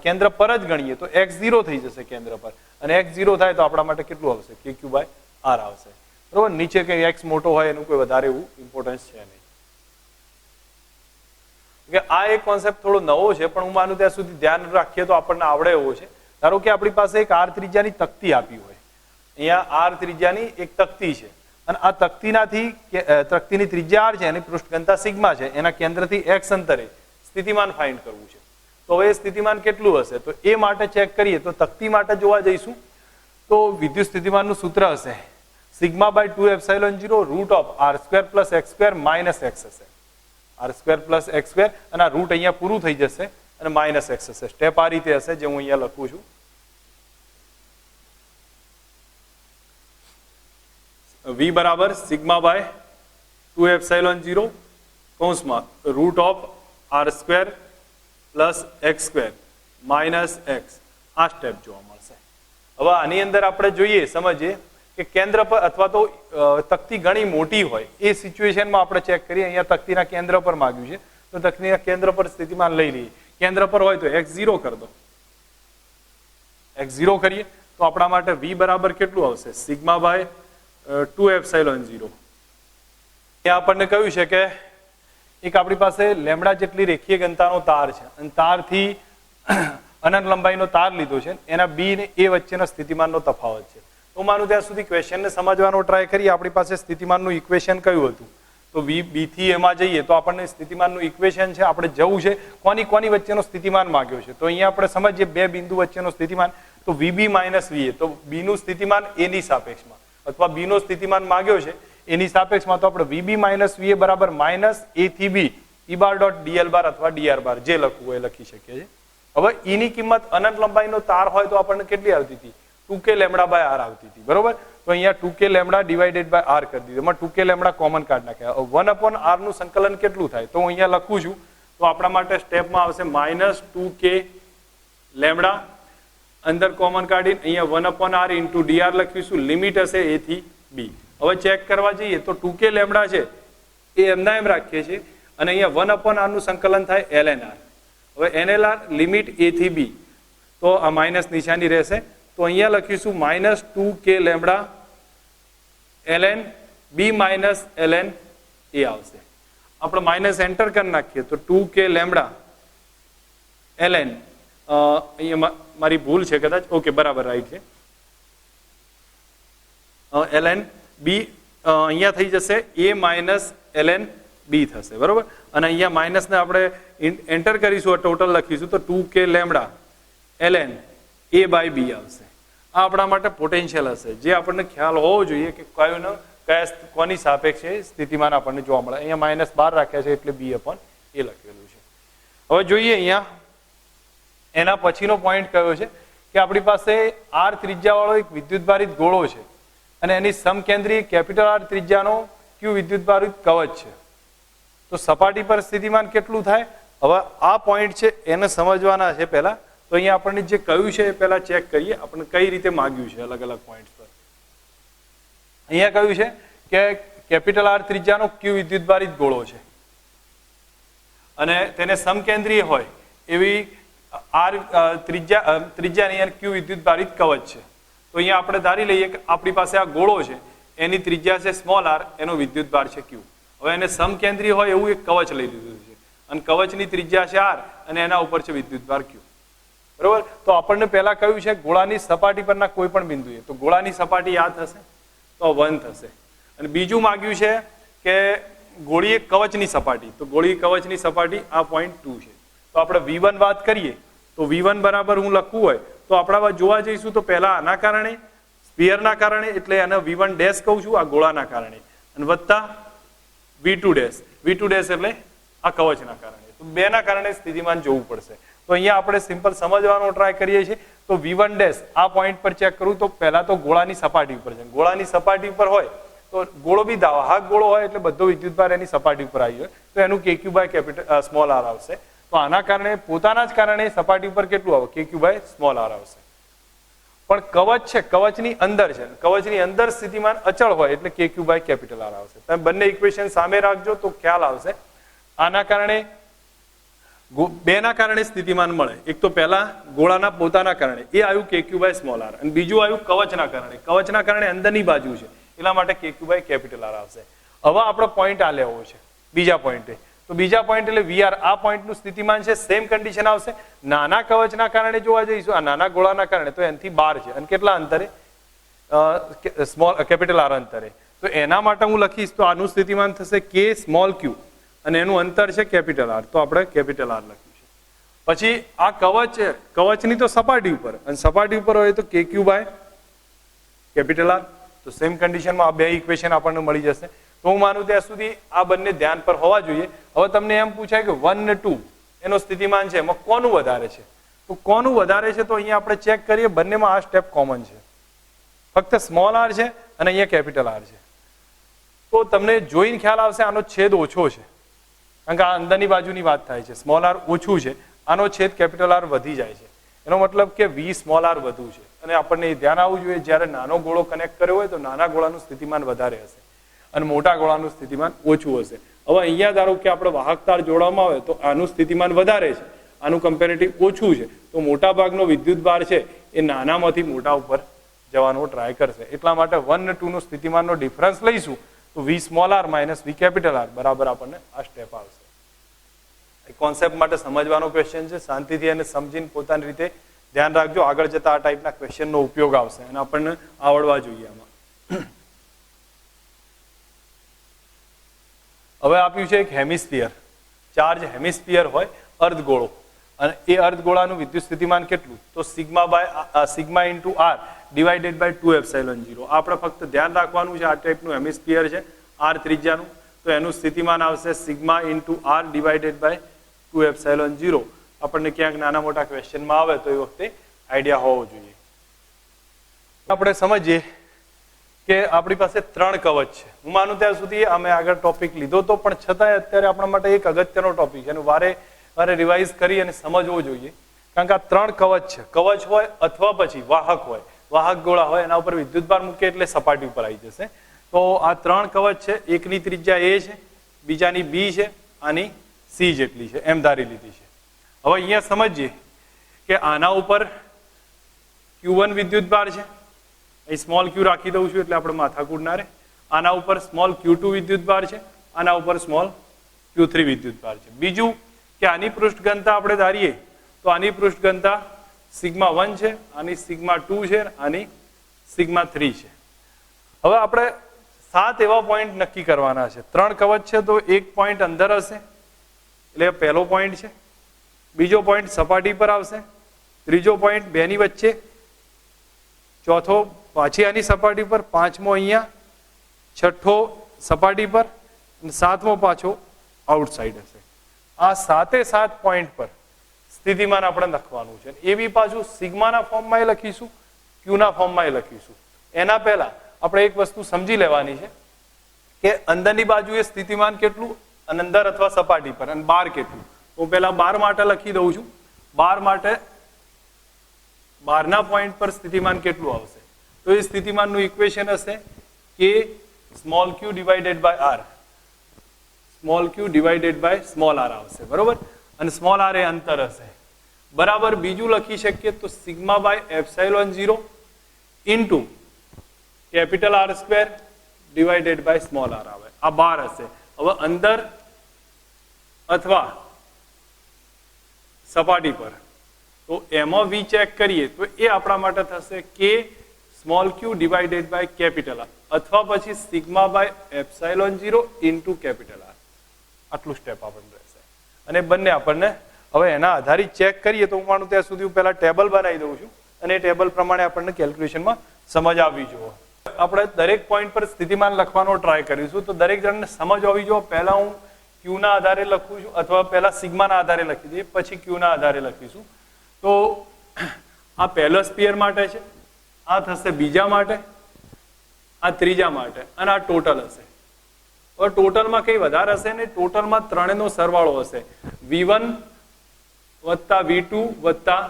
કેન્દ્ર પર જ ગણીએ તો x0 થઈ જશે કેન્દ્ર પર, અને x0 થાય તો આપણા માટે કેટલું આવશે? કે ક્યુ બાય આર આવશે, બરોબર. નીચે કંઈ એક્સ મોટો હોય એનું કોઈ વધારે એવું ઇમ્પોર્ટન્સ છે નહીં. કે આ એક કોન્સેપ્ટ થોડો નવો છે, પણ હું માનું ત્યાં સુધી ધ્યાન રાખીએ તો આપણને આવડે એવો છે. ધારો કે આપણી પાસે એક આર ત્રિજ્યાની તકતી આપી હોય, અહીંયા આર ત્રિજ્યાની એક તકતી છે, અને આ તકતીની ત્રિજ્યા આર છે, એની પૃષ્ઠઘનતા સિગ્મા છે, એના કેન્દ્રથી એક્સ અંતરે સ્થિતિમાન ફાઇન્ડ કરવું છે. તો હવે સ્થિતિમાન કેટલું હશે, તો એ માટે ચેક કરીએ તો તકતી માટે જોવા જઈશું તો વિદ્યુત સ્થિતિમાનનું સૂત્ર હશે sigma by 2ε0 root of R square plus x square minus x હશે. R square plus x square, અને આ રૂટ અહીંયા પૂરું થઈ જશે અને માઇનસ એક્સ હશે. સ્ટેપ આ રીતે હશે જે હું અહીંયા લખું છું. v બરાબર સિગ્મા બાય 2ε0 કૌંસમાં root of R square plus x square minus X. આ સ્ટેપ જોવા મળશે. હવે આની અંદર આપણે જોઈએ, સમજીએ કે કેન્દ્ર પર અથવા તો તકતી ઘણી મોટી હોય એ સિચ્યુએશનમાં આપણે ચેક કરીએ. અહીંયા તકતીના કેન્દ્ર પર માંગ્યું છે, તો તકતીના કેન્દ્ર પર સ્થિતિમાન લઈ લઈએ. કેન્દ્ર પર હોય તો x0 કરી દો. x0 કરીએ તો આપણા માટે v બરાબર કેટલું આવશે, સિગ્મા બાય 2ε0. એ આપણને કહ્યું છે કે એક આપણી પાસે લેમડા જેટલી રેખીય ઘનતાનો તાર છે, અને તારથી અનંત લંબાઈનો તાર લીધો છે, એના બી ને એ વચ્ચેના સ્થિતિમાનનો તફાવત છે. તો માનું ત્યાં સુધી ક્વેશ્ચનને સમજવાનો ટ્રાય કરીએ. આપણી પાસે સ્થિતિમાનનું ઇક્વેશન કયું હતું, તો બી થી એમાં જઈએ તો આપણને સ્થિતિમાનનું ઇક્વેશન છે, આપણે જવું છે કોની વચ્ચેનો સ્થિતિમાન માંગ્યો છે. તો અહીંયા આપણે સમજીએ બે બિંદુ વચ્ચેનો સ્થિતિમાન, તો વીબી માઇનસ વીએ, તો બી નું સ્થિતિમાન એની સાપેક્ષમાં, અથવા બી નો સ્થિતિમાન માંગ્યો છે એની સાપેક્ષમાં, તો આપણે વીબી માઇનસ વીએ બરાબર માઇનસ એ થી બી ઈ બાર ડોટ ડીએલ બાર અથવા ડીઆર બાર જે લખવું હોય લખી શકીએ છીએ. હવે ઈની કિંમત અનંત લંબાઈનો તાર હોય તો આપણને કેટલી આવતી હતી, 2k લેમડા બાય આર આવતી હતી, બરોબર. તો અહીંયા 2k lambda divided by R કરી દીધું. એમાં 2k લેમડા કોમન કાઢ નાખ્યા. 1/r નું સંકલન કેટલું થાય, તો હું અહીંયા લખું છું. તો આપણા માટે સ્ટેપમાં આવશે માઇનસ 2k લેમડા, અંદર કોમન કાઢીને અહીંયા 1/r ઇન્ટુ ડીઆર લખીશું. લિમિટ હશે એ થી બી. હવે ચેક કરવા જઈએ તો 2k લેમડા છે એ એમના એમ રાખીએ છીએ, અને અહીંયા 1/r નું સંકલન થાય lnr. હવે NLR લિમિટ એ થી બી, તો આ માઇનસ નિશાની રહેશે. તો અહીંયા લખીશું minus 2k lambda ln b minus ln a આવશે. આપણે માઇનસ એન્ટર કરી નાખીએ તો 2k લેમડા ln, અહીંયા મારી ભૂલ છે કદાચ, ઓકે બરાબર રાઈટ છે, ln b અહીંયા થઈ જશે a માઇનસ ln b થશે, બરોબર. અને અહીંયા માઇનસ ને આપણે એન્ટર કરીશું, ટોટલ લખીશું તો 2k લેમડા ln a બાય b આવશે. આ આપણા માટે પોટેન્શિયલ હશે, જે આપણને ખ્યાલ હોવો જોઈએ કે કયા કોની સાપેક્ષે સ્થિતિમાન આપણને જોવા મળે. અહીંયા માઇનસ 12 રાખ્યા છે એટલે b અપોન એ લખેલું છે. હવે જોઈએ અહીંયા એના પછીનો પોઈન્ટ કયો છે કે આપણી પાસે આર ત્રિજ્યાવાળો એક વિદ્યુતભારિત ગોળો છે, અને એની સમકેન્દ્રીય કેપિટલ આર ત્રિજ્યાનો ક્યુ વિદ્યુતભારિત કવચ છે. તો સપાટી પર સ્થિતિમાન કેટલું થાય, હવે આ પોઈન્ટ છે એને સમજવાના છે પહેલા. તો અહીંયા આપણને જે કહ્યું છે એ પહેલા ચેક કરીએ, આપણને કઈ રીતે માંગ્યું છે અલગ અલગ પોઈન્ટ પર. અહીંયા કહ્યું છે કે કેપિટલ આર ત્રિજ્યાનો ક્યુ વિદ્યુતભારિત ગોળો છે, અને તેને સમકેન્દ્રીય હોય એવી આર ત્રિજ્યાની અને ક્યુ વિદ્યુતભારિત કવચ છે. તો અહીંયા આપણે ધારી લઈએ કે આપણી પાસે આ ગોળો છે, એની ત્રિજ્યા છે સ્મોલ આર, એનો વિદ્યુતભાર છે ક્યુ. હવે એને સમકેન્દ્રીય હોય એવું એક કવચ લઈ લીધું છે, અને કવચની ત્રિજ્યા છે આર, અને એના ઉપર છે વિદ્યુતભાર ક્યુ, બરોબર. તો આપણને પહેલા કહ્યું છે ગોળાની સપાટી પરના કોઈ પણ બિંદુએ, તો ગોળાની સપાટી આ થશે તો 1 થશે. અને બીજું માંગ્યું છે કે ગોળીય કવચની સપાટી, તો ગોળીય કવચની સપાટી આ પોઈન્ટ 2 છે. તો આપણે v1 વાત કરીએ તો v1 બરાબર હું લખવું હોય તો આપણા જોવા જઈશું તો પહેલા આના કારણે, સ્ફિયરના કારણે, એટલે એને v1 ડેશ કહું છું, આ ગોળાના કારણે, અને વત્તા v2 ડેશ. v2 ડેશ એટલે આ કવચના કારણે. તો બેના કારણે સ્થિતિમાન જોવું પડશે. તો અહીંયા આપણે સિમ્પલ સમજવાનો ટ્રાય કરીએ છીએ. તો v1 ડેશ આ પોઈન્ટ પર ચેક કરું તો પહેલા તો ગોળાની સપાટી ઉપર છે. ગોળાની સપાટી ઉપર હોય તો ગોળો બી દાવાહક ગોળો હોય એટલે બધો વિદ્યુતભાર એની સપાટી ઉપર આવી હોય, તો એનું kq by capital small R આવશે. તો આના કારણે પોતાના જ કારણે સપાટી ઉપર કેટલું આવે, kq બાય સ્મોલ આર આવશે. પણ કવચ છે, કવચની અંદર છે, કવચની અંદર સ્થિતિમાન અચળ હોય એટલે kq બાય કેપિટલ આર આવશે. તમે બંને ઇક્વેશન સામે રાખજો તો ખ્યાલ આવશે. આના કારણે બેના કારણે સ્થિતિમાન મળે. એક તો પહેલા ગોળાના પોતાના કારણે એ આવ્યું KQ બાય સ્મોલ આર, અને બીજું આવ્યું કવચના કારણે. કવચના કારણે અંદરની બાજુ છે એટલા માટે KQ બાય કેપિટલ આર આવશે. હવે આપણો પોઈન્ટ આ લેવો છે બીજા પોઈન્ટે. તો બીજા પોઈન્ટ એટલે VR, આ પોઈન્ટનું સ્થિતિમાન છે, સેમ કન્ડિશન આવશે. નાના કવચના કારણે જોવા જઈશું, આ નાના ગોળાના કારણે, તો એનાથી 12 છે. અને કેટલા અંતરે? સ્મોલ કેપિટલ આર અંતરે. તો એના માટે હું લખીશ તો આનું સ્થિતિમાન થશે K સ્મોલ Q, અને એનું અંતર છે કેપિટલ આર, તો આપણે કેપિટલ આર લખ્યું છે. પછી આ કવચ છે, કવચની તો સપાટી ઉપર, અને સપાટી ઉપર હોય તો KQ બાય કેપિટલ આર. તો સેમ કન્ડિશનમાં આ બે ઇક્વેશન આપણને મળી જશે. તો હું માનું ત્યાં સુધી આ બંને ધ્યાન પર હોવા જોઈએ. હવે તમને એમ પૂછાય કે 1 ને 2 એનો સ્થિતિમાન છે, એમાં કોનું વધારે છે? તો કોનું વધારે છે તો અહીંયા આપણે ચેક કરીએ. બંનેમાં આ સ્ટેપ કોમન છે, ફક્ત સ્મોલ આર છે અને અહીંયા કેપિટલ આર છે. તો તમને જોઈને ખ્યાલ આવશે આનો છેદ ઓછો છે, કારણ કે આ અંદરની બાજુની વાત થાય છે. સ્મોલ આર ઓછું છે, આનો છેદ કેપિટલ આર વધી જાય છે. એનો મતલબ કે V સ્મોલ આર વધુ છે. અને આપણને એ ધ્યાન આવવું જોઈએ, જ્યારે નાનો ગોળો કનેક્ટ કર્યો હોય તો નાના ગોળાનું સ્થિતિમાન વધારે હશે અને મોટા ગોળાનું સ્થિતિમાન ઓછું હશે. હવે અહીંયા ધારો કે આપણે વાહક તાર જોડવામાં આવે તો આનું સ્થિતિમાન વધારે છે, આનું કમ્પેરેટિવ ઓછું છે. તો મોટા ભાગનો વિદ્યુત ભાર છે એ નાનામાંથી મોટા ઉપર જવાનો ટ્રાય કરશે. એટલા માટે 1 ને 2 નો સ્થિતિમાનનો ડિફરન્સ લઈશું તો V small R minus V capital R બરાબર આપણને આ સ્ટેપ આવશે. કોન્સેપ્ટ માટે સમજવાનો ક્વેશ્ચન છે, શાંતિથી એને સમજીને પોતાની રીતે ધ્યાન રાખજો. આગળ જતા આ ટાઈપના ક્વેશ્ચનનો ઉપયોગ આવશે અને આપણને આવડવા જોઈએ આમાં. હવે આપ્યું છે એક હેમિસ્ફિયર, ચાર્જ હેમિસ્ફિયર હોય, અર્ધગોળો, અને એ અર્ધગોળાનું વિદ્યુત સ્થિતિમાન કેટલું? તો sigma into R divided by 2 epsilon 0. આપણે ફક્ત ધ્યાન રાખવાનું છે આ ટાઈપનું હેમિસ્ફિયર છે, આર ત્રિજ્યાનું, તો એનું સ્થિતિમાન આવશે sigma into R divided by 2 epsilon 0. આપણને ક્યાંક નાના મોટા ક્વેશ્ચનમાં આવે તો એ વખતે આઈડિયા હોવો જોઈએ. આપણે સમજીએ કે આપણી પાસે 3 કવચ છે. હું માનું ત્યાં સુધી અમે આગળ ટોપિક લીધો તો, પણ છતાંય અત્યારે આપણા માટે એક અગત્યનો ટોપિક છે, એનું વારે વારે રિવાઇઝ કરી અને સમજવો જોઈએ. કારણ કે આ 3 કવચ છે. કવચ હોય અથવા પછી વાહક હોય, વાહક ગોળા હોય, એના ઉપર વિદ્યુતભાર મૂકે એટલે સપાટી ઉપર આવી જશે. તો આ 3 કવચ છે. એકની ત્રિજ્યા A છે, બીજાની B છે, આની C જેટલી છે, એમ ધારી લીધી છે. હવે અહીંયા સમજીએ કે આના ઉપર Q1 વિદ્યુતભાર છે, અહીં સ્મોલ q રાખી દઉં છું એટલે આપણે માથાકૂટ ના રહે. આના ઉપર સ્મોલ q2 વિદ્યુતભાર છે, આના ઉપર સ્મોલ q3 વિદ્યુતભાર છે. બીજું કે આની પૃષ્ઠ ઘનતા આપણે ધારીએ તો આની પૃષ્ઠ ઘનતા સિગ્મા 1 છે, આની સિગ્મા 2 છે, આની સિગ્મા 3 છે. હવે આપણે 7 એવા પોઈન્ટ નક્કી કરવાના છે. 3 કવચ છે તો એક પોઈન્ટ અંદર હશે એટલે પહેલો પોઈન્ટ છે, બીજો પોઈન્ટ સપાટી પર આવશે, ત્રીજો પોઈન્ટ બેની વચ્ચે, ચોથો પાછી આની સપાટી પર, પાંચમો અહીંયા, છઠ્ઠો સપાટી પર, અને સાતમો પાછો આઉટસાઇડ હશે. આ 7 પોઈન્ટ પર સ્થિતિમાન આપણે લખવાનું છે. એ બી પાછું સિગ્માના ફોર્મમાં લખીશું, ક્યુના ફોર્મમાં લખીશું. એના પહેલા આપણે એક વસ્તુ સમજી લેવાની છે કે અંદરની બાજુએ સ્થિતિમાન કેટલું, અને અંદર અથવા સપાટી પર, અને બહાર કેટલું. હું પહેલા 12 માટે લખી દઉં છું. 12 માટે 12ના પોઈન્ટ પર સ્થિતિમાન કેટલું આવશે? તો એ સ્થિતિમાનનું ઇક્વેશન હશે કે small q divided by R, small q divided by small R આવશે, બરોબર. અને સ્મોલ આર એ અંતર હશે, બરાબર. બીજું લખી શકીએ તો sigma by epsilon 0 into capital R square divided by small R આવે. આ 12 હશે. હવે અંદર અથવા સપાટી પર, તો એમાં વી ચેક કરીએ તો એ આપણા માટે થશે કે small q divided by capital R, અથવા પછી sigma by epsilon 0 into capital R. આટલું સ્ટેપ આપણને રહેશે. અને બંને આપણને હવે એના આધારિત ચેક કરીએ તો હું માનું ત્યાં સુધી હું પહેલા ટેબલ બનાવી દઉં છું, અને એ ટેબલ પ્રમાણે આપણને કેલ્ક્યુલેશનમાં સમજ આવવી જોઈએ. આપણે દરેક પોઈન્ટ પર સ્થિતિમાન લખવાનો ટ્રાય કરીશું, તો દરેક જણને સમજ હોવી જોઈએ. પહેલા હું q ના આધારે લખું છું, અથવા પહેલા સિગ્માના આધારે લખી દઈએ, પછી q ના આધારે લખીશું. તો આ પહેલો સ્પીયર માટે છે, આ થશે બીજા માટે, આ ત્રીજા માટે, અને આ ટોટલ હશે. હવે ટોટલમાં કઈ વધારે હશે ને, ટોટલમાં ત્રણેયનો સરવાળો હશે, v1 વત્તા v2 વત્તા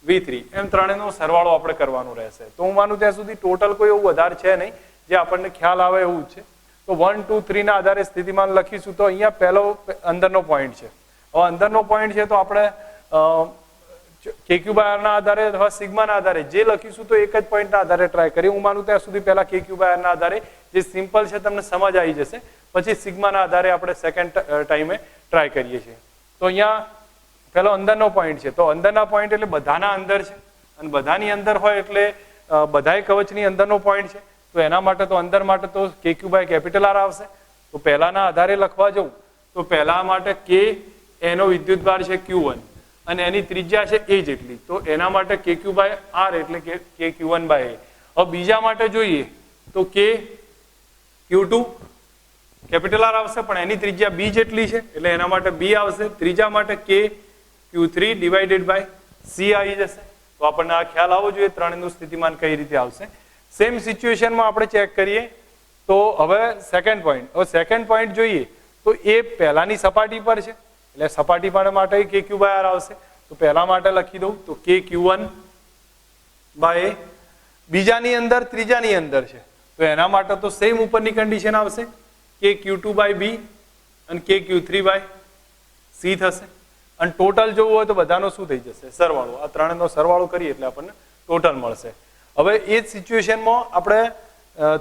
v3, એમ ત્રણેયનો સરવાળો આપણે કરવાનો રહેશે. તો હું માનું ત્યાં સુધી ટોટલ કોઈ એવું વધારે છે નહીં, જે આપણને ખ્યાલ આવે એવું છે. તો 1, 2, 3 ના આધારે સ્થિતિમાન લખીશું. તો અહીંયા પહેલો અંદરનો પોઈન્ટ છે, હવે અંદરનો પોઈન્ટ છે તો આપણે KQ બાય R ના આધારે અથવા સિગ્માના આધારે જે લખીશું તો એક જ પોઈન્ટના આધારે ટ્રાય કરીએ. હું માનું ત્યાં સુધી પહેલા KQ બાય R ના આધારે જે સિમ્પલ છે તમને સમજ આવી જશે, પછી સિગ્માના આધારે આપણે સેકન્ડ ટાઈમે ટ્રાય કરીએ છીએ. તો અહીંયા પેલો અંદરનો પોઈન્ટ છે, તો અંદરના પોઈન્ટ એટલે બધાના અંદર છે, અને બધાની અંદર હોય એટલે બધાય કવચની અંદરનો પોઈન્ટ છે. તો એના માટે તો અંદર માટે તો KQ બાય કેપિટલ R આવશે. તો પહેલાના આધારે લખવા જવું તો પહેલા માટે K એનો વિદ્યુતભાર છે Q1 અને એની ત્રિજ્યા છે a જેટલી, તો એના માટે KQ બાય R એટલે કે Q1 બાય a. હવે બીજા માટે જોઈએ તો K Q2 કેપિટલ R આવશે, પણ એની ત્રિજ્યા b જેટલી છે એટલે એના માટે b આવશે. ત્રીજા માટે K Q3 divided by c આવી જશે. તો આપણને આ ખ્યાલ આવવો જોઈએ ત્રણનું સ્થિતિમાન કઈ રીતે આવશે. સેમ સિચ્યુએશનમાં આપણે ચેક કરીએ તો હવે સેકન્ડ પોઈન્ટ જોઈએ તો એ પહેલાની સપાટી પર છે એટલે સપાટી માટે KQ બાય R આવશે. તો પહેલા માટે લખી દઉં તો K Q1 બાય A. બીજાની અંદર ત્રીજાની અંદર છે તો એના માટે તો સેમ ઉપરની કન્ડિશન આવશે, K Q2 બાય B અને K Q3 બાય C થશે. અને ટોટલ જોવું હોય તો બધાનો શું થઈ જશે? સરવાળો. આ ત્રણનો સરવાળો કરીએ એટલે આપણને ટોટલ મળશે. હવે એ જ સિચ્યુએશનમાં આપણે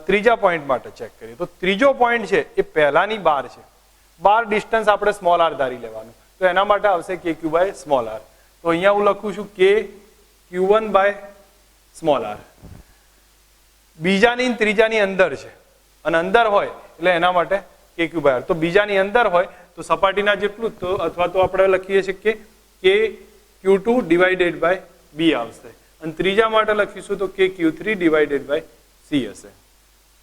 ત્રીજા પોઈન્ટ માટે ચેક કરીએ તો ત્રીજો પોઈન્ટ છે એ પહેલાની બાર છે. બાર ડિસ્ટન્સ આપણે સ્મોલ r ધારી લેવાનું, તો એના માટે આવશે KQ બાય સ્મોલ r. તો અહીંયા હું લખું છું K Q1 by small r. બીજાની ત્રીજાની અંદર છે અને અંદર હોય એટલે એના માટે KQ બાય r. તો બીજાની અંદર હોય તો સપાટીના જેટલું તો અથવા તો આપણે લખીએ છીએ કે K Q2 divided by B આવશે, અને ત્રીજા માટે લખીશું તો K Q3 divided by C હશે.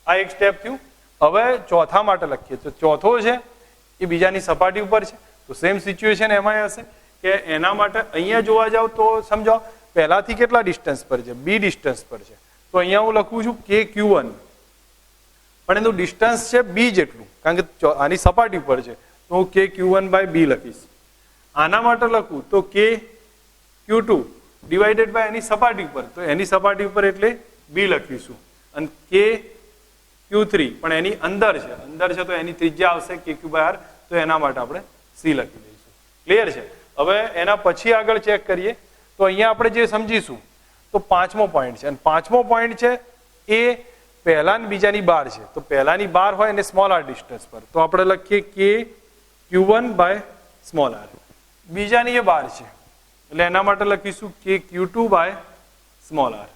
આ એક સ્ટેપ થયું. હવે ચોથા માટે લખીએ તો ચોથો છે એ બીજાની સપાટી ઉપર છે, તો સેમ સિચ્યુએશન એમાં હશે કે એના માટે અહીંયા જોવા જાવ તો સમજો પહેલાથી કેટલા ડિસ્ટન્સ પર છે? B ડિસ્ટન્સ પર છે. તો અહીંયા હું લખું છું K Q1, પણ એનું ડિસ્ટન્સ છે B જેટલું, કારણ કે આની સપાટી ઉપર છે, તો હું K Q1 બાય B લખીશ. આના માટે લખું તો K Q2 ડિવાઇડેડ બાય એની સપાટી ઉપર, તો એની સપાટી ઉપર એટલે B લખીશું. અને K Q3 પણ એની અંદર છે તો એની ત્રિજ્યા આવશે KQ બાય R, તો એના માટે આપણે C લખી દઈશું. ક્લિયર છે? હવે એના પછી આગળ ચેક કરીએ તો અહીંયા આપણે જે સમજીશું તો પાંચમો પોઈન્ટ છે, અને પાંચમો પોઈન્ટ છે એ પહેલા ને બીજાની બાર છે. તો પહેલાની બાર હોય અને સ્મોલ r ડિસ્ટન્સ પર, તો આપણે લખીએ K Q1 by small r. બીજાની એ બાર છે એટલે એના માટે લખીશું K Q2 by small r.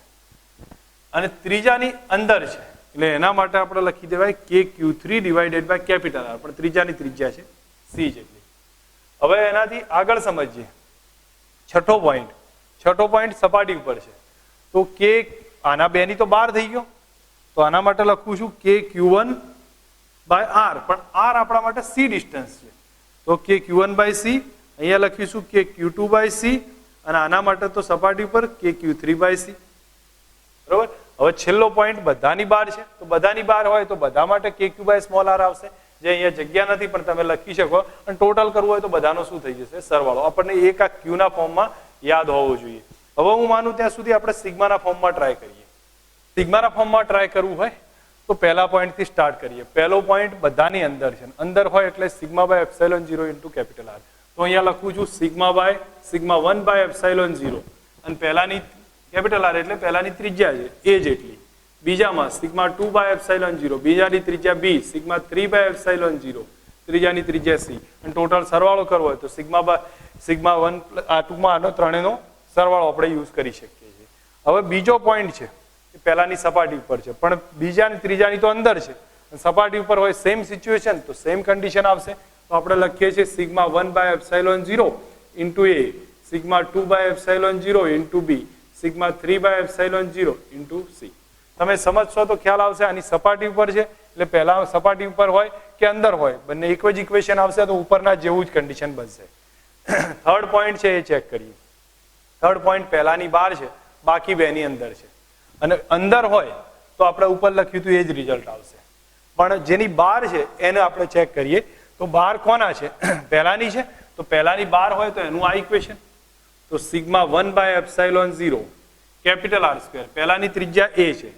અને ત્રીજાની અંદર છે એટલે એના માટે આપણે લખી દેવાય K Q3 divided by capital R, પણ ત્રીજાની ત્રિજ્યા છે C જેટલી. હવે એનાથી આગળ સમજીએ છઠ્ઠો પોઈન્ટ સપાટી ઉપર છે, તો K આના બે ની તો બાર થઈ ગયો, તો આના માટે લખું છું K Q1 બાય R, પણ R આપણા માટે C ડિસ્ટન્સ છે, તો K Q1 બાય C. અહીંયા લખીશું K Q2 બાય C, અને આના માટે તો સપાટી ઉપર K Q3 બાય C. બરોબર. હવે છેલ્લો પોઈન્ટ બધાની બાર છે, તો બધાની બાર હોય તો બધા માટે KQ બાય સ્મોલ r આવશે, જે અહીંયા જગ્યા નથી પણ તમે લખી શકો, અને ટોટલ કરવું હોય તો બધાનો શું થઈ જશે? સરવાળો. આપણને એક આ Q ના ફોર્મમાં યાદ હોવું જોઈએ. હવે હું માનું ત્યાં સુધી આપણે સિગ્માના ફોર્મમાં ટ્રાય કરીએ. સિગ્માના ફોર્મમાં ટ્રાય કરવું હોય તો પહેલા પોઈન્ટથી સ્ટાર્ટ કરીએ. પહેલો પોઈન્ટ બધાની અંદર છે, અંદર હોય એટલે sigma by epsilon 0 into capital R. તો અહીંયા લખું છું સિગ્મા 1 બાય એપ્સિલોન 0, અને પહેલાની કેપિટલ R એટલે પહેલાની ત્રિજ્યા છે a જેટલી. બીજામાં સિગ્મા 2 બાય એપ્સિલોન 0, બીજાની ત્રિજ્યા b, સિગ્મા 3 બાય એપ્સિલોન 0, ત્રીજાની ત્રિજ્યા c, અને ટોટલ સરવાળો કરવો હોય તો સિગ્મા 1 આ ટૂંકમાં આનો ત્રણેયનો સરવાળો આપણે યુઝ કરી શકીએ છીએ. હવે બીજો પોઈન્ટ છે એ પહેલાની સપાટી ઉપર છે, પણ બીજાની ત્રીજાની તો અંદર છે, સપાટી ઉપર હોય સેમ સિચ્યુએશન તો સેમ કન્ડિશન આવશે. તો આપણે લખીએ છીએ sigma 1 by epsilon 0 into a, sigma 2 by epsilon 0 into b, sigma 3 by epsilon 0 into c. તમે સમજશો તો ખ્યાલ આવશે. આની સપાટી ઉપર છે એટલે પહેલા સપાટી ઉપર હોય કે અંદર હોય બંને એક જ ઇક્વેશન આવશે, તો ઉપરના જેવું જ કન્ડિશન બનશે. થર્ડ પોઈન્ટ છે એ ચેક કરીએ. થર્ડ પોઈન્ટ પહેલાની બાર છે, બાકી બેની અંદર છે, અને અંદર હોય તો આપણે ઉપર લખ્યું હતું એ જ રિઝલ્ટ આવશે. પણ જેની બાર છે એને આપણે ચેક કરીએ તો બાર કોના છે? પહેલાની છે, તો પહેલાની બાર હોય તો એનું આ ઇક્વેશન, તો sigma 1 by epsilon 0 capital R square, પહેલાની ત્રિજ્યા a છે,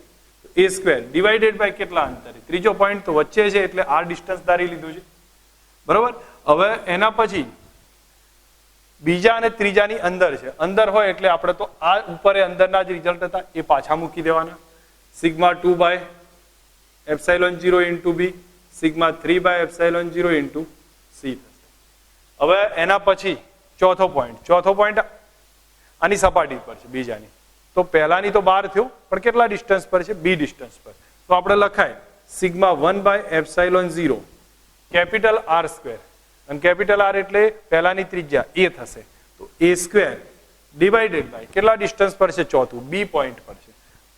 a સ્ક્વેર ડિવાઇડેડ બાય કેટલા અંતરે? ત્રીજો પોઈન્ટ તો વચ્ચે છે એટલે r ડિસ્ટન્સ ધારી લીધું છે. બરોબર. હવે એના પછી બીજા અને ત્રીજાની અંદર છે. અંદર હોય એટલે આપણે તો આ ઉપર અંદરના જ રિઝલ્ટ હતા એ પાછા મૂકી દેવાના. Sigma 2 by epsilon 0 into B, sigma 3 by epsilon 0 into C થશે. હવે એના પછી ચોથો પોઈન્ટ આની સપાટી પર છે બીજાની, તો પહેલાની તો 12 થયો પણ કેટલા ડિસ્ટન્સ પર છે? બી ડિસ્ટન્સ પર. તો આપણે લખાય sigma 1 by epsilon 0 capital R square, અને કેપિટલ આર એટલે પહેલાની ત્રિજ્યા એ થશે, તો એ સ્ક્વેર ડિવાઇડેડ બાય કેટલા ડિસ્ટન્સ પર છે? ચોથું બી પોઈન્ટ પર છે,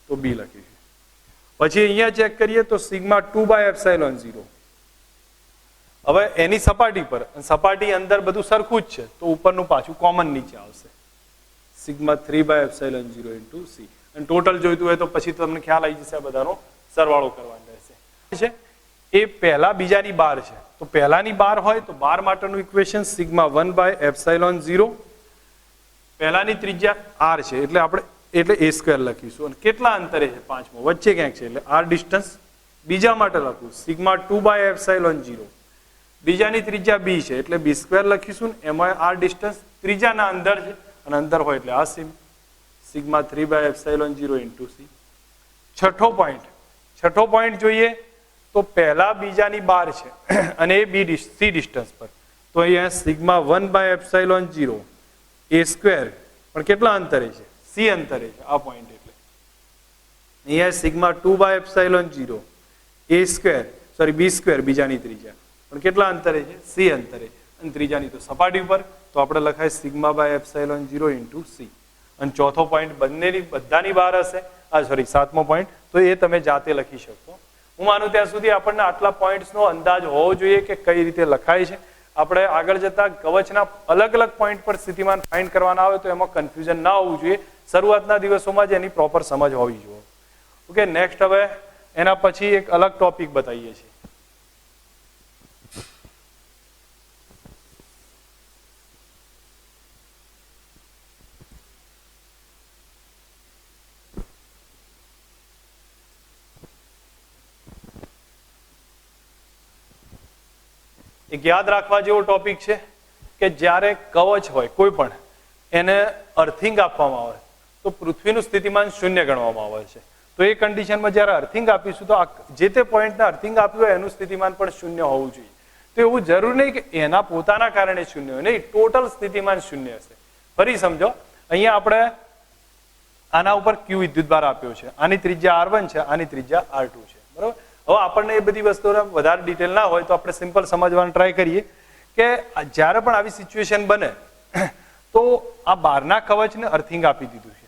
તો બી લખીશું. પછી અહીંયા ચેક કરીએ તો સિગ્મા 2 બાય એપ્સાઇલોન 0. હવે એની સપાટી પર, સપાટી અંદર બધું સરખું જ છે, તો ઉપરનું પાછું કોમન નીચે આવશે, sigma 3 by epsilon 0 into C. અને ટોટલ જોઈતું હોય તો પછી તમને ખ્યાલ આવી જશે, આ બધાનો સરવાળો કરવાનો રહેશે. એ પહેલા બીજાની 12 છે, તો પહેલાની 12 હોય તો 12 માટેનું ઇક્વેશન સિગ્મા 1 બાય એપ્સાઇલોન 0, પહેલાની ત્રિજ્યા આર છે એટલે આપણે એ સ્ક્વેર લખીશું. અને કેટલા અંતરે છે? 5મો વચ્ચે ક્યાંક છે એટલે આર ડિસ્ટન્સ. બીજા માટે લખું સિગ્મા 2 બાય એપ્સાઇલોન 0, બીજાની ત્રિજ્યા બી છે એટલે બી સ્ક્વેર લખીશું. એમાં આર ડિસ્ટન્સ ત્રીજાના અંદર છે અને અંદર હોય એટલે આ sigma 3 by epsilon 0 into C. છઠ્ઠો પોઈન્ટ જોઈએ તો પહેલા બીજાની 12 છે અને એ બી સી ડિસ્ટન્સ પર, તો અહીંયા sigma 1 by epsilon 0 A square પણ કેટલા અંતરે છે? સી અંતરે છે આ પોઈન્ટ. એટલે અહીંયા sigma 2 by epsilon 0 A square B square બીજાની ત્રિજ્યા પણ કેટલા અંતરે છે? સી અંતરે. અને ત્રીજાની તો સપાટી ઉપર, તો આપણે લખાય sigma by epsilon 0 into C. અને ચોથો પોઈન્ટ બધાની 12 હશે, સાતમો પોઈન્ટ, તો એ તમે જાતે લખી શકો. હું માનું ત્યાં સુધી આપણને આટલા પોઈન્ટ્સનો અંદાજ હોવો જોઈએ કે કઈ રીતે લખાય છે. આપણે આગળ જતા કવચના અલગ અલગ પોઈન્ટ પર સ્થિતિમાન ફાઇન્ડ કરવાના આવે તો એમાં કન્ફ્યુઝન ના હોવું જોઈએ. શરૂઆતના દિવસોમાં જ એની પ્રોપર સમજ હોવી જોઈએ. ઓકે, નેક્સ્ટ હવે એના પછી એક અલગ ટોપિક બતાવીએ છીએ. એક યાદ રાખવા જેવો ટોપિક છે કે જ્યારે કવચ હોય કોઈ પણ એને અર્થિંગ આપવામાં આવે તો પૃથ્વીનું સ્થિતિમાન 0 ગણવામાં આવે છે. તો એ કન્ડિશનમાં જ્યારે અર્થિંગ આપીશું તો જે તે પોઈન્ટને અર્થિંગ આપ્યું હોય એનું સ્થિતિમાન પણ 0 હોવું જોઈએ. તો એવું જરૂર નહીં કે એના પોતાના કારણે 0 હોય, નહીં, ટોટલ સ્થિતિમાન 0 હશે. ફરી સમજો, અહીંયા આપણે આના ઉપર ક્યુ વિદ્યુતભાર આપ્યો છે, આની ત્રિજ્યા R1 છે, આની ત્રિજ્યા R2 છે, બરોબર. હવે આપણને એ બધી વસ્તુઓ વધારે ડિટેલ ના હોય તો આપણે સિમ્પલ સમજવાનું ટ્રાય કરીએ કે જ્યારે પણ આવી સિચ્યુએશન બને તો આ બહારના કવચને અર્થિંગ આપી દીધું છે,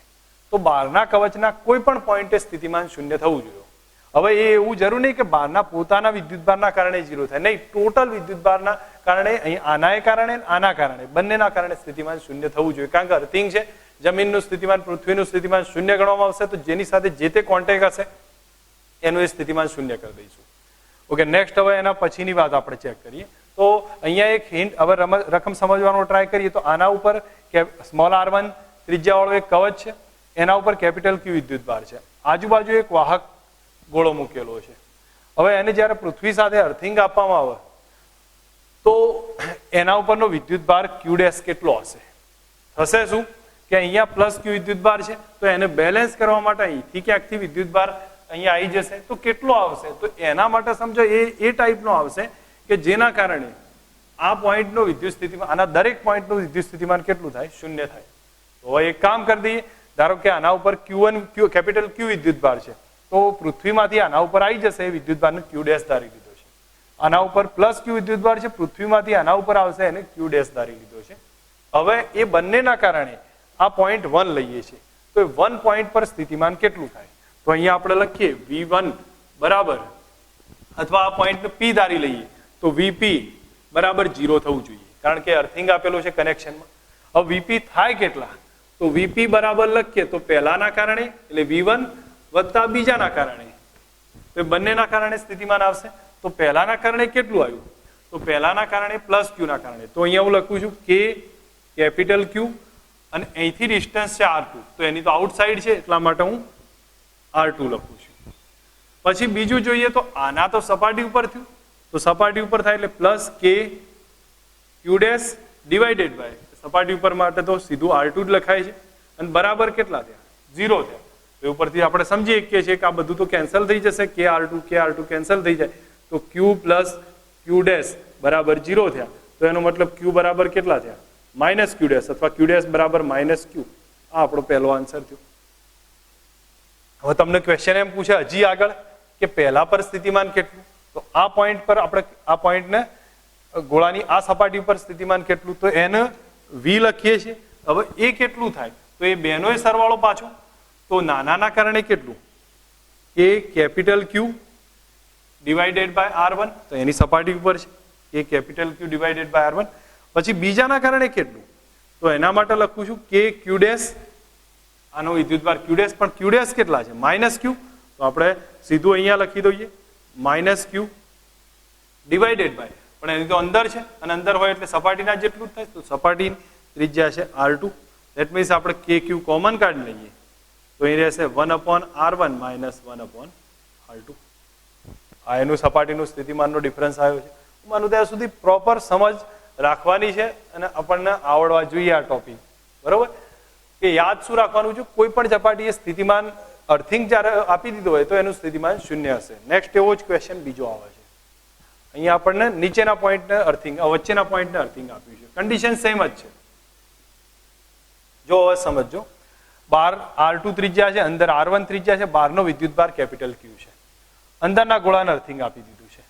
તો બહારના કવચના કોઈ પણ પોઈન્ટે સ્થિતિમાન 0 થવું જોઈએ. હવે એ એવું જરૂર નહીં કે બહારના પોતાના વિદ્યુતભારના કારણે 0 થાય, નહીં, ટોટલ વિદ્યુતભારના કારણે, અહીં આના કારણે આના કારણે બંનેના કારણે સ્થિતિમાન 0 થવું જોઈએ. કારણ કે અર્થિંગ છે, જમીનનું સ્થિતિમાન પૃથ્વીનું સ્થિતિમાન 0 ગણવામાં આવશે, તો જેની સાથે જે તે કોન્ટેક્ટ હશે એનું એ સ્થિતિમાન 0 કરી દઈશું. ઓકે, નેક્સ્ટ હવે એના પછીની વાત આપણે ચેક કરીએ. તો અહીંયા એક હિન્ટ, હવે રકમ સમજવાનો ટ્રાય કરીએ તો આના ઉપર સ્મોલ r1 ત્રિજ્યાવાળો એક કવચ છે, એના ઉપર કેપિટલ ક્યુ વિદ્યુતભાર છે, આજુબાજુ એક વાહક ગોળો મૂકેલો છે. હવે એને જ્યારે પૃથ્વી સાથે અર્થિંગ આપવામાં આવે તો એના ઉપરનો વિદ્યુતભાર ક્યુ ડેશ કેટલો હશે? થશે શું કે અહીંયા પ્લસ ક્યુ વિદ્યુતભાર છે, તો એને બેલેન્સ કરવા માટે અહીંથી ક્યાંકથી વિદ્યુતભાર અહીંયા આવી જશે, તો કેટલો આવશે? તો એના માટે સમજો એ ટાઈપનો આવશે કે જેના કારણે આ પોઈન્ટનો વિદ્યુત સ્થિતિમાન, આના દરેક પોઈન્ટનું વિદ્યુત સ્થિતિમાન કેટલું થાય? 0 થાય. તો એક કામ કરી દઈએ, ધારો કે આના ઉપર Q1 કેપિટલ ક્યુ વિદ્યુતભાર છે, તો પૃથ્વીમાંથી આના ઉપર આવી જશે એ વિદ્યુતભારને ક્યુ ડેશ ધારી લીધો છે. આના ઉપર પ્લસ ક્યુ વિદ્યુતભાર છે, પૃથ્વીમાંથી આના ઉપર આવશે એને ક્યુ ડેશ ધારી લીધો છે. હવે એ બંનેના કારણે આ પોઈન્ટ 1 લઈએ છીએ, તો 1 પોઈન્ટ પર સ્થિતિમાન કેટલું થાય? તો અહીંયા આપણે લખીએ V1 બરાબર, અથવા આ પોઈન્ટ P ધારી લઈએ તો VP બરાબર 0 થવું જોઈએ, કારણ કે અર્થિંગ આપેલું છે કનેક્શનમાં. હવે VP થાય કેટલા? તો VP બરાબર લખીએ તો પહેલાના કારણે એટલે V1 વત્તા બીજાના કારણે, તો બંનેના કારણે સ્થિતિમાન આવશે. તો પહેલાના કારણે કેટલું આવ્યું? તો પહેલાના કારણે પ્લસ ક્યુ ના કારણે, તો અહીંયા હું લખું છું K કેપિટલ Q અને અહીંથી ડિસ્ટન્સ છે R2, તો એની તો આઉટસાઇડ છે એટલા માટે હું R2 લખું છું. પછી બીજું જોઈએ તો આના તો સપાટી ઉપર થયું, તો સપાટી ઉપર થાય એટલે plus K Q dash divided by સપાટી ઉપર માટે તો સીધું R2 જ લખાય છે અને બરાબર કેટલા થયા 0 થયા. તો એ ઉપરથી આપણે સમજી શકીએ છીએ કે આ બધું તો કેન્સલ થઈ જશે, KR2 કેન્સલ થઈ જાય તો Q પ્લસ Q ડેશ બરાબર 0 થયા. તો એનો મતલબ Q બરાબર કેટલા થયા માઇનસ Q ડેશ અથવા Q ડેશ બરાબર માઇનસ Q. આ આપણો પહેલો આન્સર થયો. હવે તમને ક્વેશ્ચન એમ પૂછે હજી આગળ કે પહેલા પર સ્થિતિમાન કેટલું, તો આ પોઈન્ટ પર આપણે આ પોઈન્ટને ગોળાની આ સપાટી પર સ્થિતિમાન કેટલું, તો એને V લખીએ છીએ. હવે એ કેટલું થાય તો એ બેનોય સરવાળો પાછો, તો નાનાના કારણે કેટલું એ capital Q divided by R1, તો એની સપાટી ઉપર છે એ capital Q divided by R1. પછી બીજાના કારણે કેટલું, તો એના માટે લખું છું કે Q ડેશ, આનો વિદ્યુતભાર Q ડેશ, પણ Q ડેશ કેટલા છે માઇનસ Q, તો આપણે સીધું અહીંયા લખી દઈએ માઇનસ Q ડિવાઇડેડ બાય, પણ એની તો અંદર છે અને અંદર હોય એટલે સપાટીના જેટલું જ થાય, તો સપાટી ત્રિજ્યા છે R2. ધેટ મીન્સ આપણે KQ કોમન કાઢી લઈએ તો અહીં રહેશે 1/R1 માઇનસ 1/R2. આ એનું સપાટીનું સ્થિતિમાનનો ડિફરન્સ આવ્યો છે. હું માનું ત્યાં સુધી પ્રોપર સમજ રાખવાની છે અને આપણને આવડવા જોઈએ આ ટોપિક, બરોબર? કે યાદ શું રાખવાનું છે, કોઈ પણ સપાટીએ સ્થિતિમાન અર્થિંગ જ્યારે આપી દીધું હોય તો એનું સ્થિતિમાન 0 હશે. નેક્સ્ટ એવો જ ક્વેશ્ચન બીજો આવે છે. અહીંયા આપણને નીચેના પોઈન્ટને અર્થિંગ, વચ્ચેના પોઈન્ટને અર્થિંગ આપ્યું છે. કન્ડિશન સેમ જ છે. જો હવે સમજો, બહાર R2 ત્રિજ્યા છે, અંદર R1 ત્રિજ્યા છે, બહારનો વિદ્યુતભાર કેપિટલ Q છે, અંદરના ગોળાને અર્થિંગ આપી દીધું છે,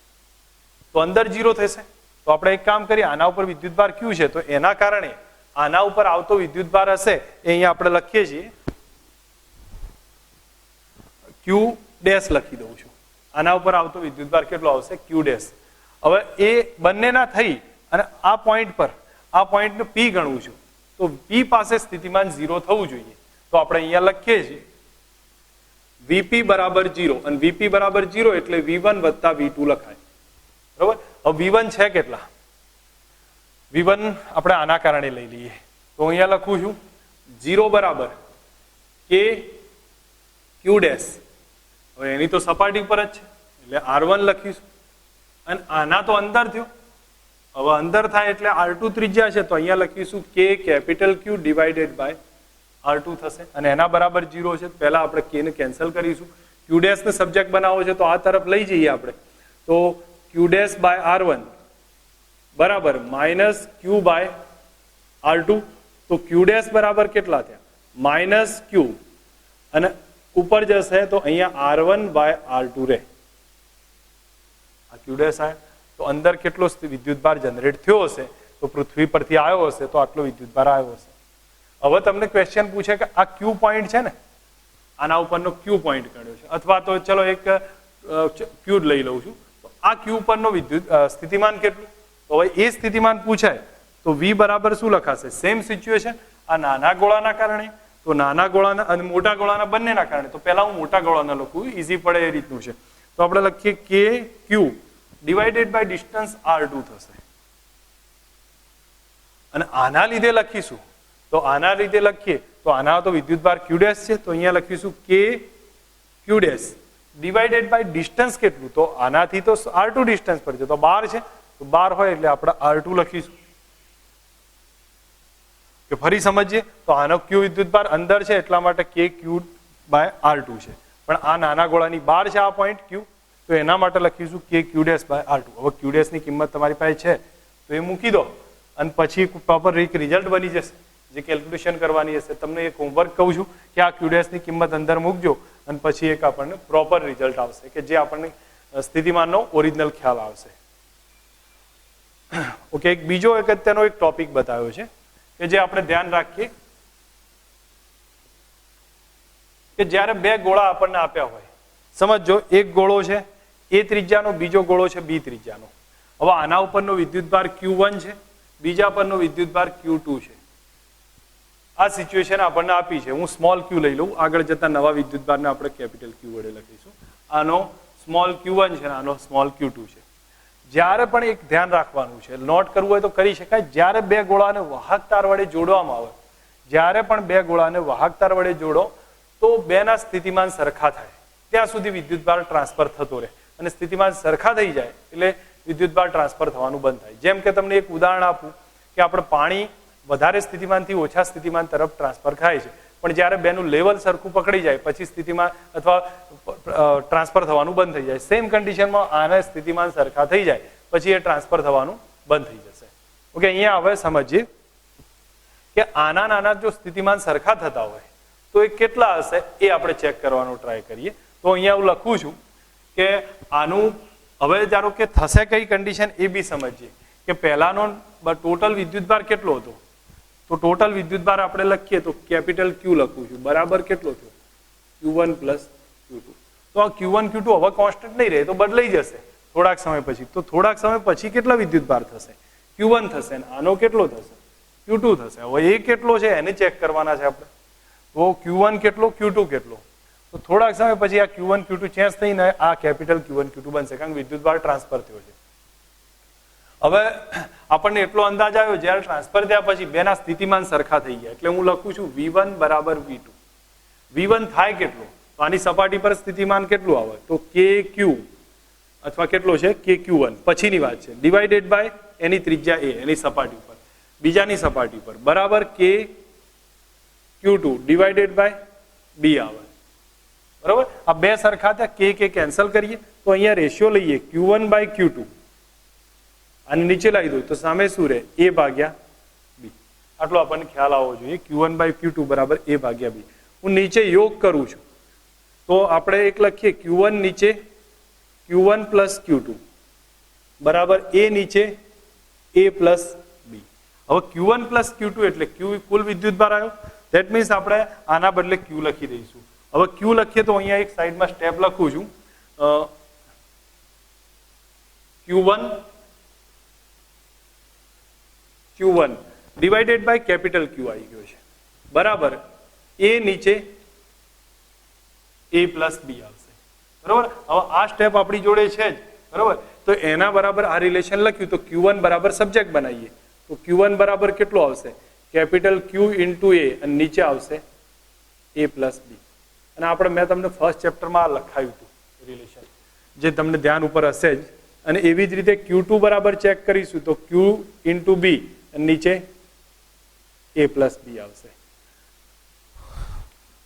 તો અંદર 0 થશે. તો આપણે એક કામ કરીએ, આના ઉપર વિદ્યુતભાર Q છે તો એના કારણે આના ઉપર આવતો વિદ્યુતભાર હશે એ અહીંયા આપણે લખીએ છીએ Q ડેશ લખી દઉં છું. આના ઉપર આવતો વિદ્યુતભાર કેટલો આવશે Q ડેશ. હવે એ બંનેના થઈ અને આ પોઈન્ટ પર આ પોઈન્ટને P ગણવું છું, તો P પાસે સ્થિતિમાન 0 થવું જોઈએ. તો આપણે અહીંયા લખીએ છીએ VP બરાબર 0 અને VP બરાબર 0 એટલે V1 વત્તા V2 લખાય, બરોબર? હવે V1 છે કેટલા, V1 આપણે આના કારણે લઈ લઈએ તો અહીંયા લખું છું 0 બરાબર K Q ડેશ. હવે એની તો સપાટી પર જ છે એટલે R1 લખીશું અને આના તો અંદર થયો. હવે અંદર થાય એટલે R2 ત્રિજ્યા છે તો અહીંયા લખીશું K capital Q divided by R2 થશે અને એના બરાબર 0 છે. પહેલા આપણે K ને કેન્સલ કરીશું. Q ડેશ ને સબ્જેક્ટ બનાવો છે તો આ તરફ લઈ જઈએ આપણે, તો Q ડેશ બાય R1 બરાબર માઇનસ Q બાય R2. તો Q ડેશ બરાબર કેટલા થયા માઇનસ Q અને ઉપર જશે તો અહીંયા R1 બાય R2 રહે. આ Q ડેશ આવે તો અંદર કેટલો વિદ્યુતભાર જનરેટ થયો હશે, તો પૃથ્વી પરથી આવ્યો હશે તો આટલો વિદ્યુતભાર આવ્યો હશે. હવે તમને ક્વેશ્ચન પૂછે કે આ Q પોઈન્ટ છે ને, આના ઉપરનો Q પોઈન્ટ કાઢ્યો છે, અથવા તો ચલો એક Q લઈ લઉં છું, તો આ Q ઉપરનો વિદ્યુત સ્થિતિમાન કેટલું, તો હવે એ સ્થિતિમાન પૂછાય તો V બરાબર શું લખાશે, સેમ સિચ્યુએશન. આ નાના ગોળાના કારણે, તો નાના ગોળાના અને મોટા ગોળાના બંનેના કારણે, તો પહેલા હું મોટા ગોળાના લખું, ઈઝી પડે એ રીતનું છે. તો આપણે લખીએ કે Q divided by distance R2 થશે અને આના લીધે લખીશું, તો આના લીધે લખીએ તો આના તો વિદ્યુતભાર Q ડેશ છે તો અહીંયા લખીશું K Q dash divided by distance કેટલું, તો આનાથી તો R2 ડિસ્ટન્સ પર છે તો 12 છે, તો 12 હોય એટલે આપણે R2 લખીશું. કે ફરી સમજીએ તો આનો Q વિદ્યુતભાર અંદર છે એટલા માટે K Q બાય R2 છે, પણ આ નાના ગોળાની બહાર છે આ પોઈન્ટ Q, તો એના માટે લખીશું K Q dash by R2. હવે Q ડેશ ની કિંમત તમારી પાસે છે તો એ મૂકી દો અને પછી પ્રોપર એક રિઝલ્ટ બની જશે જે કેલ્ક્યુલેશન કરવાની હશે. તમને એક હોમવર્ક કહું છું કે આ Q ડેશ ની કિંમત અંદર મૂકજો અને પછી એક આપણને પ્રોપર રિઝલ્ટ આવશે કે જે આપણને સ્થિતિમાનનો ઓરિજિનલ ખ્યાલ આવશે. ઓકે, એક બીજો અગત્યનો એક ટોપિક બતાવ્યો છે કે જે આપણે ધ્યાન રાખીએ કે જ્યારે બે ગોળા આપણને આપ્યા હોય, સમજો એક ગોળો છે A ત્રિજ્યાનો, બીજો ગોળો છે B ત્રિજ્યાનો. હવે આના ઉપરનો વિદ્યુતભાર Q1 છે, બીજા પરનો વિદ્યુતભાર Q2 છે. આ સિચ્યુએશન આપણને આપી છે. હું સ્મોલ q લઈ લઉં, આગળ જતા નવા વિદ્યુતભારને આપણે કેપિટલ Q વડે લખીશું. આનો સ્મોલ Q1 છે, આનો સ્મોલ Q2 છે. જ્યારે પણ એક ધ્યાન રાખવાનું છે, નોટ કરવું હોય તો કરી શકાય, જ્યારે બે ગોળાને વાહક તાર વડે જોડવામાં આવે, જ્યારે પણ બે ગોળાને વાહક તાર વડે જોડો તો બેના સ્થિતિમાન સરખા થાય ત્યાં સુધી વિદ્યુતભાર ટ્રાન્સફર થતો રહે અને સ્થિતિમાન સરખા થઈ જાય એટલે વિદ્યુતભાર ટ્રાન્સફર થવાનું બંધ થાય. જેમ કે તમને એક ઉદાહરણ આપું કે આપણે પાણી વધારે સ્થિતિમાનથી ઓછા સ્થિતિમાન તરફ ટ્રાન્સફર થાય છે. પણ જ્યારે બેનું લેવલ સરખું પકડી જાય પછી સ્થિતિમાન અથવા ટ્રાન્સફર થવાનું બંધ થઈ જાય. સેમ કન્ડિશનમાં આના સ્થિતિમાન સરખા થઈ જાય પછી એ ટ્રાન્સફર થવાનું બંધ થઈ જશે. ઓકે, અહીંયા હવે સમજીએ કે આના નાના જો સ્થિતિમાન સરખા થતા હોય તો એ કેટલા હશે એ આપણે ચેક કરવાનો ટ્રાય કરીએ. તો અહીંયા હું લખું છું કે આનું હવે ધારો કે થશે કઈ કન્ડિશન એ બી સમજીએ કે પહેલાનો ટોટલ વિદ્યુતભાર કેટલો હતો. તો ટોટલ વિદ્યુતભાર આપણે લખીએ તો કેપિટલ ક્યુ લખું છું બરાબર કેટલો થયો Q1 પ્લસ Q2. તો આ Q1 Q2 હવે કોન્સ્ટન્ટ નહીં રહે તો બદલાઈ જશે થોડાક સમય પછી. તો થોડાક સમય પછી કેટલા વિદ્યુતભાર થશે Q1 થશે અને આનો કેટલો થશે Q2 થશે. હવે એ કેટલો છે એને ચેક કરવાના છે આપણે. તો Q1 કેટલો Q2 કેટલો. તો થોડાક સમય પછી આ Q1 Q2 ચેન્જ થઈને આ કેપિટલ Q1 Q2 બનશે કારણ કે વિદ્યુતભાર ટ્રાન્સફર થયો છે. હવે આપણને એટલો અંદાજ આવ્યો જ્યારે ટ્રાન્સફર થયા પછી બેના સ્થિતિમાન સરખા થઈ ગયા એટલે હું લખું છું V1 બરાબર V2. V1 થાય કેટલો તો આની સપાટી પર સ્થિતિમાન કેટલું આવે તો KQ અથવા કેટલો છે KQ1 પછીની વાત છે ડિવાઇડેડ બાય એની ત્રિજ્યા A એની સપાટી પર બીજાની સપાટી પર બરાબર KQ2 ડિવાઇડેડ બાય B આવે. બરાબર આ બે સરખા થયા K કેન્સલ કરીએ તો અહીંયા રેશિયો લઈએ Q1 બાય Q2 અને નીચે લાવી દઉં તો સામે શું રહે A ભાગ્યા B. આટલો આપણને ખ્યાલ આવવો જોઈએ Q1 બાય Q2 બરાબર A ભાગ્યા B. હું નીચે યોગ કરું છું તો આપણે એક લખીએ Q1 નીચે Q1 પ્લસ Q2 બરાબર A નીચે A પ્લસ B. હવે Q1 પ્લસ Q2 એટલે Q કુલ વિદ્યુતભાર આવ્યો. ધેટ મીન્સ આપણે આના બદલે Q લખી દઈશું. હવે Q લખીએ તો અહીંયા એક સાઈડમાં સ્ટેપ લખું છું Q1 divided by capital Q આવી ગયો છે બરાબર A નીચે A પ્લસ B આવશે. બરાબર હવે આ સ્ટેપ આપણી જોડે છે જ બરાબર તો એના બરાબર આ રિલેશન લખ્યું તો Q1 બરાબર સબ્જેક્ટ બનાવીએ તો Q1 બરાબર કેટલો આવશે કેપિટલ Q ઇન્ટુ A અને નીચે આવશે A પ્લસ B. અને આપણે મેં તમને ફર્સ્ટ ચેપ્ટરમાં લખાયું હતું રિલેશન જે તમને ધ્યાન ઉપર હશે જ. અને એવી જ રીતે Q2 બરાબર ચેક કરીશું તો Q ઇન્ટુ B અને નીચે A પ્લસ B આવશે.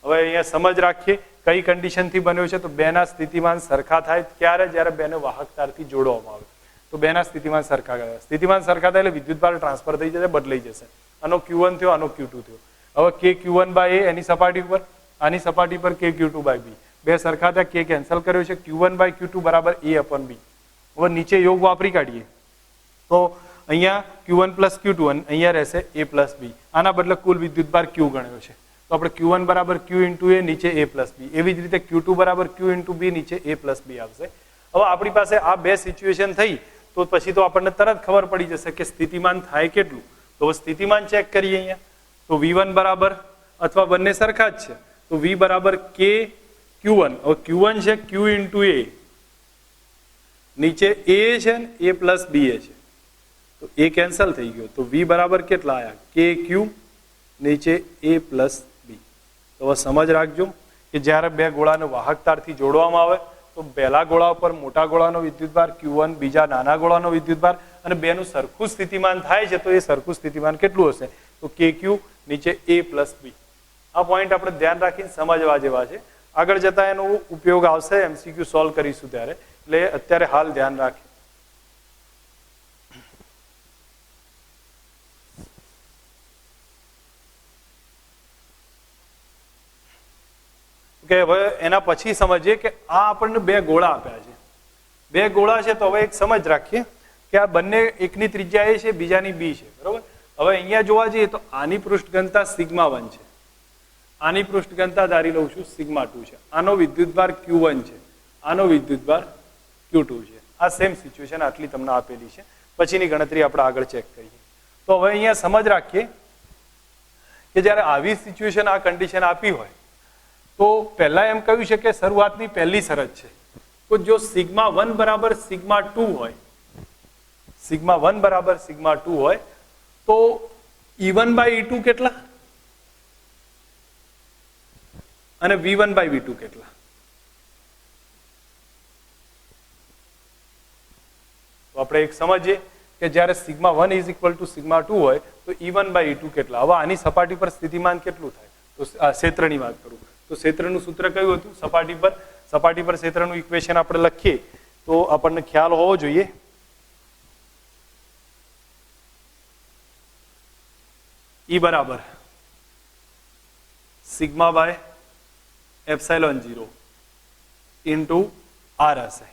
હવે અહીંયા સમજ રાખીએ કઈ કન્ડિશનથી બન્યો છે તો બેના સ્થિતિમાન સરખા થાય ક્યારે જ્યારે બેને વાહક તારથી જોડવામાં આવે તો બેના સ્થિતિમાન સરખા થાય. સ્થિતિમાન સરખા થાય એટલે વિદ્યુતભાર ટ્રાન્સફર થઈ જશે બદલાઈ જશે. આનો Q1 થયો આનો Q2 થયો. હવે KQ1 બાય A એની સપાટી ઉપર આની સપાટી પર KQ2 બાય B બે સરખા થયા K કેન્સલ કર્યો છે Q1 બાય Q2 બરાબર A અપોન B. હવે નીચે યોગ વાપરી કાઢીએ તો અહીંયા Q1 પ્લસ Q2 અને અહીંયા રહેશે A પ્લસ B. આના બદલે કુલ વિદ્યુતભાર Q ગણ્યો છે તો આપણે Q1 બરાબર Q ઇન્ટુ A નીચે A પ્લસ B. એવી જ રીતે Q2 બરાબર Q ઇન્ટુ B નીચે A પ્લસ B આવશે. હવે આપણી પાસે આ બે સિચ્યુએશન થઈ તો પછી તો આપણને તરત ખબર પડી જશે કે સ્થિતિમાન થાય કેટલું. તો સ્થિતિમાન ચેક કરીએ અહીંયા તો V1 બરાબર અથવા બંને સરખા જ છે તો V બરાબર K Q1. હવે Q1 છે Q ઇન્ટુ A નીચે A છે ને A પ્લસ B છે તો A કેન્સલ થઈ ગયો તો V બરાબર કેટલા આવ્યા KQ નીચે A પ્લસ B. તો હવે સમજ રાખજો કે જ્યારે બે ગોળાને વાહક તારથી જોડવામાં આવે તો પહેલા ગોળા ઉપર મોટા ગોળાનો વિદ્યુતભાર Q1 બીજા નાના ગોળાનો વિદ્યુતભાર અને બેનું સરખું સ્થિતિમાન થાય છે તો એ સરખું સ્થિતિમાન કેટલું હશે તો KQ નીચે A પ્લસ B. આ પોઈન્ટ આપણે ધ્યાન રાખીને સમજવા જેવા છે. આગળ જતા એનો ઉપયોગ આવશે MCQ સોલ્વ કરીશું ત્યારે એટલે અત્યારે હાલ ધ્યાન રાખીએ. કે હવે એના પછી સમજીએ કે આ આપણને બે ગોળા આપ્યા છે. બે ગોળા છે તો હવે એક સમજ રાખીએ કે આ બંને એકની ત્રિજ્યા A છે બીજાની B છે બરોબર. હવે અહીંયા જોવા જઈએ તો આની પૃષ્ઠ ઘનતા σ1 છે આની પૃષ્ઠ ઘનતા ધારી લઉં છું σ2 છે. આનો વિદ્યુતભાર Q1 છે આનો વિદ્યુતભાર Q2 છે. આ સેમ સિચ્યુએશન આટલી તમને આપેલી છે પછીની ગણતરી આપણે આગળ ચેક કરીએ. તો હવે અહીંયા સમજ રાખીએ કે જ્યારે આવી સિચ્યુએશન આ કન્ડિશન આપી હોય તો પહેલા એમ કહ્યું છે કે શરૂઆતની પહેલી શરત છે તો જો σ1 બરાબર σ2 હોય σ1 બરાબર σ2 હોય તો E1 બાય E2 કેટલા અને V1 બાય V2 કેટલા. તો આપણે એક સમજીએ કે જ્યારે sigma 1 is equal to sigma 2 હોય તો E1 બાય E2 કેટલા? હવે આની સપાટી પર સ્થિતિમાન કેટલું થાય? તો ક્ષેત્રની વાત કરું તો ક્ષેત્રનું સૂત્ર કયું હતું? સપાટી પર ક્ષેત્રનું ઇક્વેશન આપણે લખીએ તો આપણને ખ્યાલ હોવો જોઈએ. E બરાબર sigma by epsilon 0 into r હશે,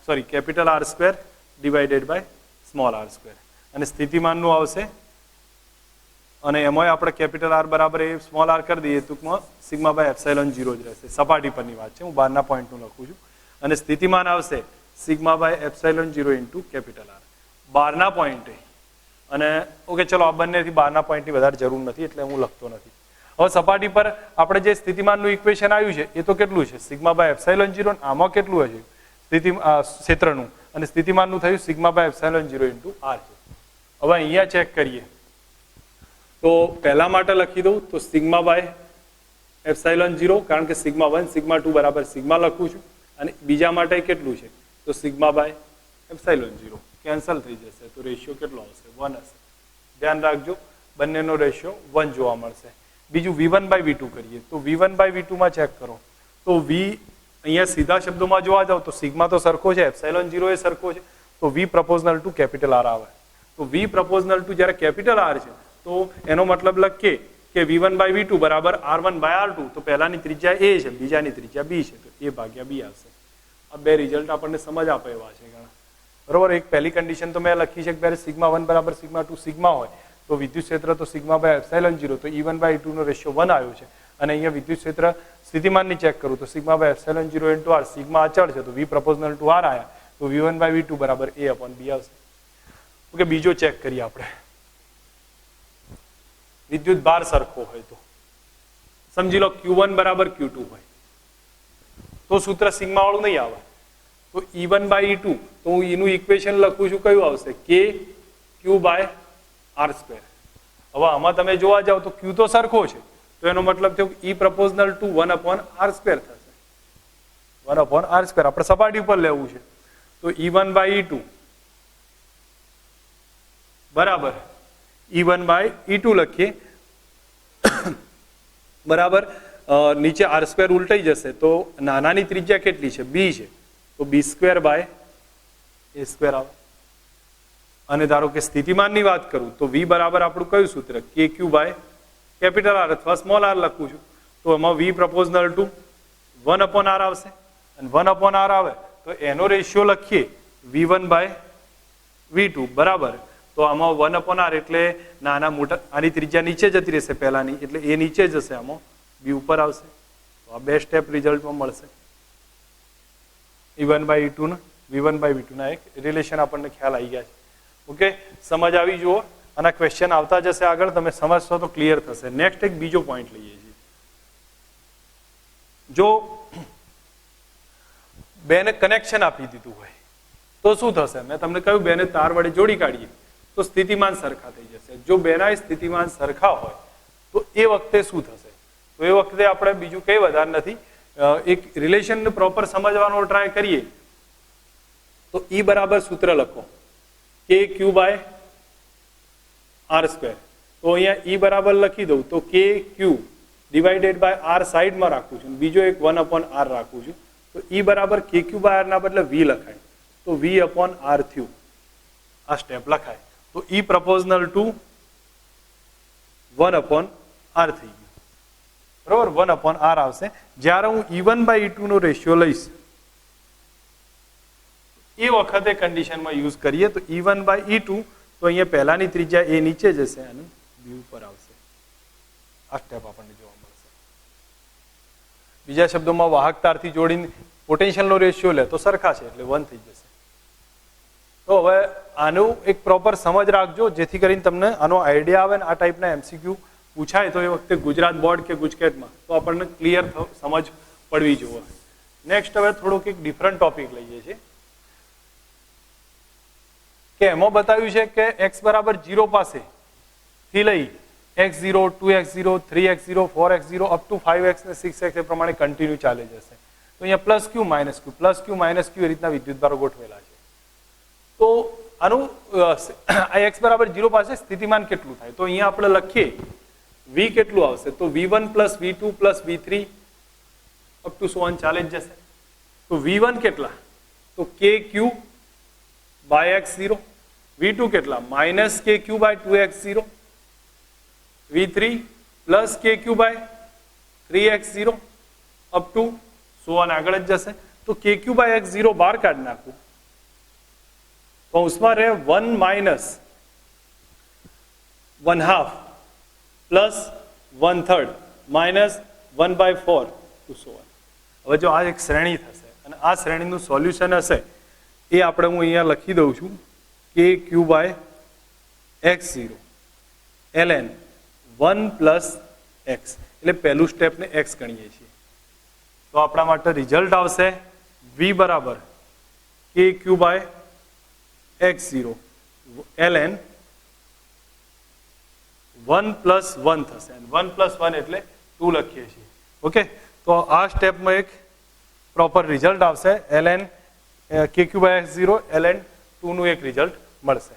sorry capital R square divided by small R square, અને સ્થિતિમાનનું આવશે, અને એમાં આપણે કેપિટલ આર બરાબર એ સ્મોલ આર કરી દઈએ ટૂંકમાં સિગ્મા બાય એપ્સાઇલોન 0 જ રહેશે. સપાટી પરની વાત છે, હું બહારના પોઈન્ટનું લખું છું. અને સ્થિતિમાન આવશે sigma by epsilon 0 into capital R બહારના પોઈન્ટે. અને ઓકે ચલો, આ બંનેથી બહારના પોઈન્ટની વધારે જરૂર નથી એટલે હું લખતો નથી. હવે સપાટી પર આપણે જે સ્થિતિમાનનું ઇક્વેશન આવ્યું છે એ તો કેટલું છે? Sigma by epsilon 0. આમાં કેટલું હશે ક્ષેત્રનું? અને સ્થિતિમાનનું થયું sigma by epsilon 0 into R છે. હવે અહીંયા ચેક કરીએ તો પહેલા માટે લખી દઉં તો સિગ્મા બાય એપ્સાઇલોન 0, કારણ કે સિગ્મા 1 સિગ્મા 2 બરાબર સિગ્મા લખું છું. અને બીજા માટે કેટલું છે? તો સિગ્મા બાય એપ્સાઇલોન 0 કેન્સલ થઈ જશે તો રેશિયો કેટલો આવશે? 1 હશે. ધ્યાન રાખજો, બંનેનો રેશિયો 1 જોવા મળશે. બીજું V1 બાય V2 કરીએ તો V1 બાય V2 માં ચેક કરો તો અહીંયા સીધા શબ્દોમાં જોવા જાવ તો સિગ્મા તો સરખો છે, એપ્સાઇલોન 0 એ સરખો છે, તો V proportional to capital R આવે. તો V પ્રપોઝનલ ટુ જ્યારે કેપિટલ આર છે તો એનો મતલબ લખીએ કે V1 બાય V2 બરાબર R1 બાય R2. તો પહેલાની ત્રિજ્યા A છે, બીજાની ત્રિજ્યા B છે, તો A ભાગ્યા B આવશે. આ બે રિઝલ્ટ આપણને સમજ આપે એવા છે ઘણા, બરોબર. એક પહેલી કન્ડિશન તો મેં લખી છે કે જ્યારે સિગ્મા 1 બરાબર સિગ્મા 2 સિગ્મા હોય તો વિદ્યુત ક્ષેત્ર તો સિગ્મા બાય એપ્સાઇલોન 0, તો E1 by E2 no ratio 1 આવ્યો છે. અને અહીંયા વિદ્યુત ક્ષેત્ર સ્થિતિમાનની ચેક કરું તો sigma by epsilon 0 into R, sigma અચળ છે તો V પ્રપોઝનલ ટુ આર આયા, તો V1 બાય V2 બરાબર A અપોન B આવશે. ઓકે, બીજો ચેક કરીએ આપણે. વિદ્યુત ભાર સરખો હોય તો સમજી લો Q1 બરાબર Q2 હોય તો સૂત્ર સિગ્મા વાળું નહીં આવે. તો E1 બાય E2 તો હું એનું ઇક્વેશન લખું છું, કયું આવશે? K Q by R square. હવે આમાં તમે જોવા જાવ તો Q તો સરખો છે, તો એનો મતલબ થયો કે E proportional to 1 upon R square થશે. 1 અપોન આર સ્ક્વેર આપણે સપાટી ઉપર લેવું છે તો E1 બાય E2 બરાબર E1 બાય E2 લખીએ બરાબર. નીચે આર સ્ક્વેર ઉલટાઈ જશે તો નાનાની ત્રિજ્યા કેટલી છે? B છે, તો B square by A square આવે. અને ધારો કે સ્થિતિમાનની વાત કરું તો V બરાબર આપણું કયું સૂત્ર? KQ બાય કેપિટલ આર અથવા સ્મોલ આર લખું છું, તો એમાં V proportional to 1 upon R આવશે. અને 1 અપોન આર આવે તો એનો રેશિયો લખીએ V1 બાય V2 બરાબર. તો આમાં 1 અપોન આર એટલે નાના મોટા, આની ત્રિજ્યા નીચે જતી રહેશે પહેલાની, એટલે એ નીચે જશે, આમાં B ઉપર આવશે. તો આ બે સ્ટેપ રિઝલ્ટમાં મળશે. E1 બાય E2 ના V1 બાય V2 ના એક રિલેશન આપણને ખ્યાલ આવી ગયા છે. ઓકે, સમજ આવી જુઓ. આના ક્વેશ્ચન આવતા જશે આગળ, તમે સમજશો તો ક્લિયર થશે. નેક્સ્ટ એક બીજો પોઈન્ટ લઈએ છીએ. જો બેને કનેક્શન આપી દીધું હોય તો શું થશે? મેં તમને કહ્યું બેને તાર વડે જોડી કાઢીએ તો સ્થિતિમાન સરખા થઈ જશે. જો બેના સ્થિતિમાન સરખા હોય તો એ વખતે શું થશે? તો એ વખતે આપણે બીજું કંઈ વધારે નથી, એક રિલેશનને પ્રોપર સમજવાનો ટ્રાય કરીએ તો E બરાબર સૂત્ર લખો KQ બાય આર સ્ક્વેર. તો અહીંયા E બરાબર લખી દઉં તો KQ ડિવાઇડેડ બાય આર સાઈડમાં રાખું છું, બીજો એક 1 અપોન આર રાખું છું, તો E બરાબર KQ બાય આર ના બદલે V લખાય, તો V અપોન આર થયું. આ સ્ટેપ લખાય તો E proportional to 1 upon R થઈ ગયું, બરોબર. 1 અપોન આર આવશે. જ્યારે હું E1 by E2 no ratio લઈશ એ વખતે કન્ડિશનમાં યુઝ કરીએ તો E1 બાય E2 તો અહીંયા પહેલાની ત્રિજ્યા એ નીચે જશે અને B ઉપર આવશે. આ સ્ટેપ આપણને જોવા મળશે. બીજા શબ્દોમાં વાહક તારથી જોડીને પોટેન્શિયલનો રેશિયો લે તો સરખા છે એટલે 1 થઈ જશે. તો હવે આનું એક પ્રોપર સમજ રાખજો જેથી કરીને તમને આનો આઈડિયા આવે ને આ ટાઈપના MCQ પૂછાય તો એ વખતે ગુજરાત બોર્ડ કે ગુજકેટમાં તો આપણને ક્લિયર સમજ પડવી જોઈએ. નેક્સ્ટ હવે થોડોક એક ડિફરન્ટ ટોપિક લઈએ છીએ કે એમાં બતાવ્યું છે કે x બરાબર 0 પાસે થી લઈ x0, 2x0, 3x0, 4x0 up to 5x ને 6x એ પ્રમાણે કન્ટિન્યુ ચાલે જશે. તો અહીંયા પ્લસ ક્યુ માઇનસ ક્યુ એ રીતના વિદ્યુતભારો ગોઠવેલા છે. તો આનું આ x બરાબર 0 પાસે સ્થિતિમાન કેટલું થાય? તો અહીંયા આપણે લખીએ v કેટલું આવશે? તો v1 plus v2 plus v3 up to so on ચાલે જ જશે. તો v1 કેટલા? તો kq બાય x0. v2 કેટલા? Minus kq by 2x0. v3 plus kq by 3x0 up to so on આગળ જ જશે. તો kq બાય x0 બહાર કાઢી નાખવું. કૌંસમાં રહે 1 minus 1/2 plus 1/3 minus 1/4 to so on. હવે જો આ એક શ્રેણી થશે અને આ શ્રેણીનું સોલ્યુશન હશે એ આપણે હું અહીંયા લખી દઉં છું kq by x0 ln 1 plus x. એટલે પહેલું સ્ટેપને x ગણીએ છીએ. તો આપણા માટે રિઝલ્ટ આવશે v બરાબર kq by x0 ln 1 plus 1 થશે. 1 પ્લસ 1 એટલે 2 લખીએ છીએ. ઓકે, તો આ સ્ટેપમાં એક પ્રોપર રિઝલ્ટ આવશે ln kq by x0 ln 2 નું એક રિઝલ્ટ મળશે.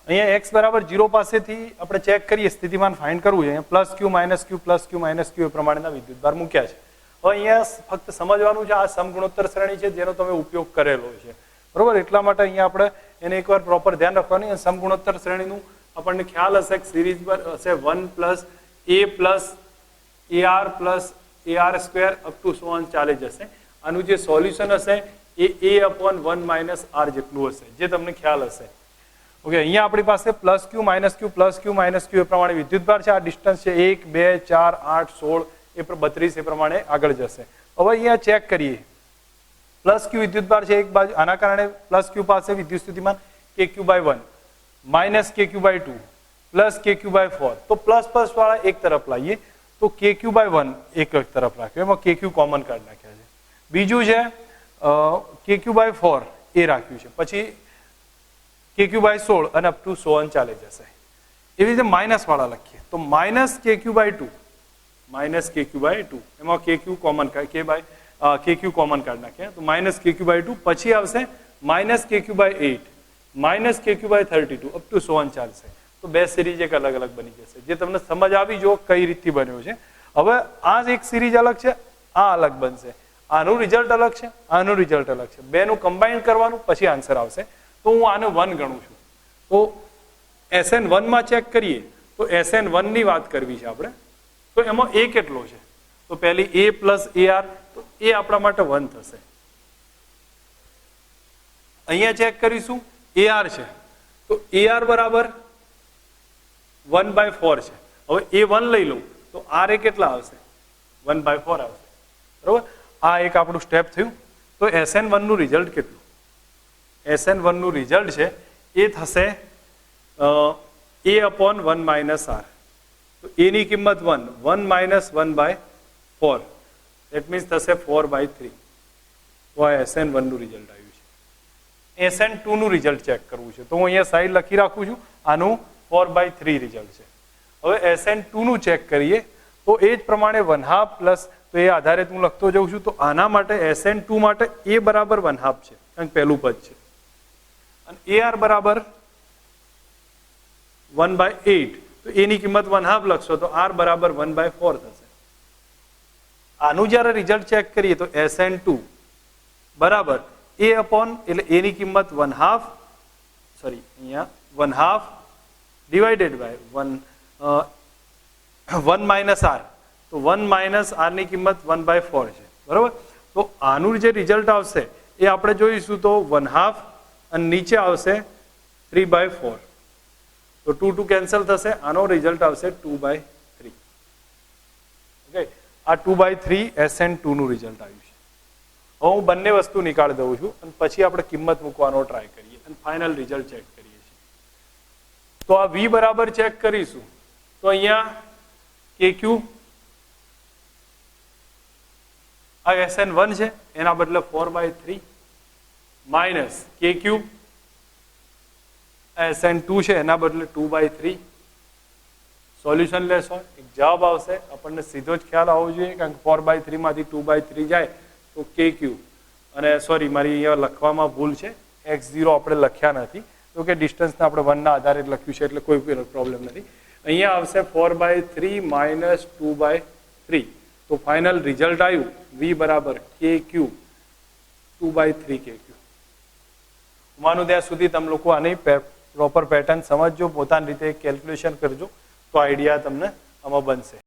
અહીંયા x બરાબર 0 પાસેથી આપણે ચેક કરીએ, સ્થિતિમાન ફાઇન્ડ કરવું છે. અહીંયા પ્લસ q માઇનસ q એ પ્રમાણેના વિદ્યુતભાર મૂક્યા છે. હવે અહીંયા ફક્ત સમજવાનું છે આ સમગુણોત્તર શ્રેણી છે જેનો તમે ઉપયોગ કરેલો છે, બરોબર. એટલા માટે અહીંયા આપણે એને એકવાર પ્રોપર ધ્યાન રાખવાની. સમગુણોત્તર શ્રેણીનું આપણને ખ્યાલ હશે કે સિરીઝ હશે 1 plus a plus ar plus ar square up to so on ચાલે જશે. આનું જે સોલ્યુશન હશે એ a અપોન 1 માઇનસ r જેટલું હશે, જે તમને ખ્યાલ હશે. ઓકે, અહીંયા આપણી પાસે plus q minus q plus q minus q એ પ્રમાણે વિદ્યુતભાર છે. આ ડિસ્ટન્સ છે 1 2 4 8 16 એ 32 એ પ્રમાણે આગળ જશે. હવે અહીંયા ચેક કરીએ, પ્લસ q વિદ્યુતભાર છે એક બાજુ, આના કારણે પ્લસ q પાસે વિદ્યુત સ્થિતિમાન kq by 1 minus kq by 2 plus kq by 4. તો પ્લસ પ્લસ વાળા એક તરફ લાવીએ તો kq બાય 1 એક તરફ રાખ્યો, એમાં kq કોમન કાઢી નાખ્યા છે. બીજું છે kq બાય 4 એ રાખ્યું છે, પછી kq બાય 16 અને અપ ટુ સો ઓન ચાલે જશે. એવી રીતે માઇનસ વાળા લખીએ તો minus kq by 2 minus kq by 2, એમાં kq કોમન kq કોમન કાઢી નાખ્યા તો માઇનસ kq બાય 2. પછી આવશે minus kq by 8 minus kq by 32 up to so on ચાલશે. તો બે સિરીઝ એક અલગ અલગ બની જશે, જે તમને સમજ આવી જો કઈ રીતથી બન્યો છે. હવે આ એક સિરીઝ અલગ છે, આ અલગ બનશે, આનું રિઝલ્ટ અલગ છે, આનું રિઝલ્ટ અલગ છે. બેનું કમ્બાઈન કરવાનું પછી આન્સર આવશે. તો હું આને 1 ગણું છું. તો SN1 માં ચેક કરીએ તો SN1 ની વાત કરવી છે આપણે. તો એમાં a કેટલો છે? તો પહેલી a પ્લસ ar, તો એ આપણા માટે 1 થશે. અહીંયા ચેક કરીશું ar છે તો ar બરાબર 1/4 છે. હવે a1 લઈ લઉં તો r એ કેટલા આવશે? 1/4 આવશે, બરોબર. આ એક આપણું સ્ટેપ થયું. તો SN1 નું રિઝલ્ટ કેટલું? SN1 નું રિઝલ્ટ છે એ થશે a અપોન 1 માઇનસ r. તો a ની કિંમત 1 માઇનસ 1/4, દેટ મીન્સ થશે 4/3. તો આ SN1 નું રિઝલ્ટ આવ્યું છે. SN2 નું રિઝલ્ટ ચેક કરવું છે તો હું અહીંયા સાઈડ લખી રાખું છું, આનું 4/3 રિઝલ્ટ છે. હવે SN2 નું ચેક કરીએ તો એ જ પ્રમાણે 1/2 પ્લસ, તો એ આધારે હું લખતો જઉં છું. તો આના માટે SN2 માટે a બરાબર 1/2 છે, કારણ કે પહેલું પદ છે, અને ar બરાબર 1/8. તો a ની કિંમત 1/2 લખશો તો r બરાબર 1/4 થશે. આનું જ્યારે રિઝલ્ટ ચેક કરીએ તો SN2 બરાબર a અપોન, એટલે a ની કિંમત 1/2, સોરી અહીંયા 1/2 ડિવાઇડેડ બાય 1 માઇનસ r. તો 1 માઇનસ r ની કિંમત 1/4 છે, બરોબર. તો આનું જે રિઝલ્ટ આવશે એ આપણે જોઈશું તો 1/2 અને નીચે આવશે 3/4. તો 2 કેન્સલ થશે, આનો રિઝલ્ટ આવશે 2/3. ઓકે, આ 2/3 SN2 નું રિઝલ્ટ આવ્યું છે. હવે હું બંને વસ્તુ નીકાળી દઉં છું અને પછી આપણે કિંમત મૂકવાનો ટ્રાય કરીએ અને ફાઇનલ રિઝલ્ટ ચેક કરીએ છીએ. તો આ v બરાબર ચેક કરીશું તો અહીંયા kq, આ SN1 છે એના બદલે 4/3 માઇનસ kq, SN2 છે એના બદલે 2/3. સોલ્યુશન લેશો એક જવાબ આવશે, આપણને સીધો જ ખ્યાલ આવવો જોઈએ, કારણ કે 4/3 માંથી 2/3 જાય તો kq અને સોરી મારી અહીંયા લખવામાં ભૂલ છે, x0 આપણે લખ્યા નથી, તો કે ડિસ્ટન્સને આપણે 1 ના આધારે લખ્યું છે એટલે કોઈ પ્રોબ્લેમ નથી. અહીંયા આવશે 4/3 માઇનસ 2/3. તો ફાઇનલ રિઝલ્ટ આવ્યું v બરાબર kq 2/3 kq. માનું ત્યાં સુધી તમે લોકો આની પ્રોપર પેટર્ન સમજજો, પોતાની રીતે કેલ્ક્યુલેશન કરજો, તો આઈડિયા તમને આમાં બનશે.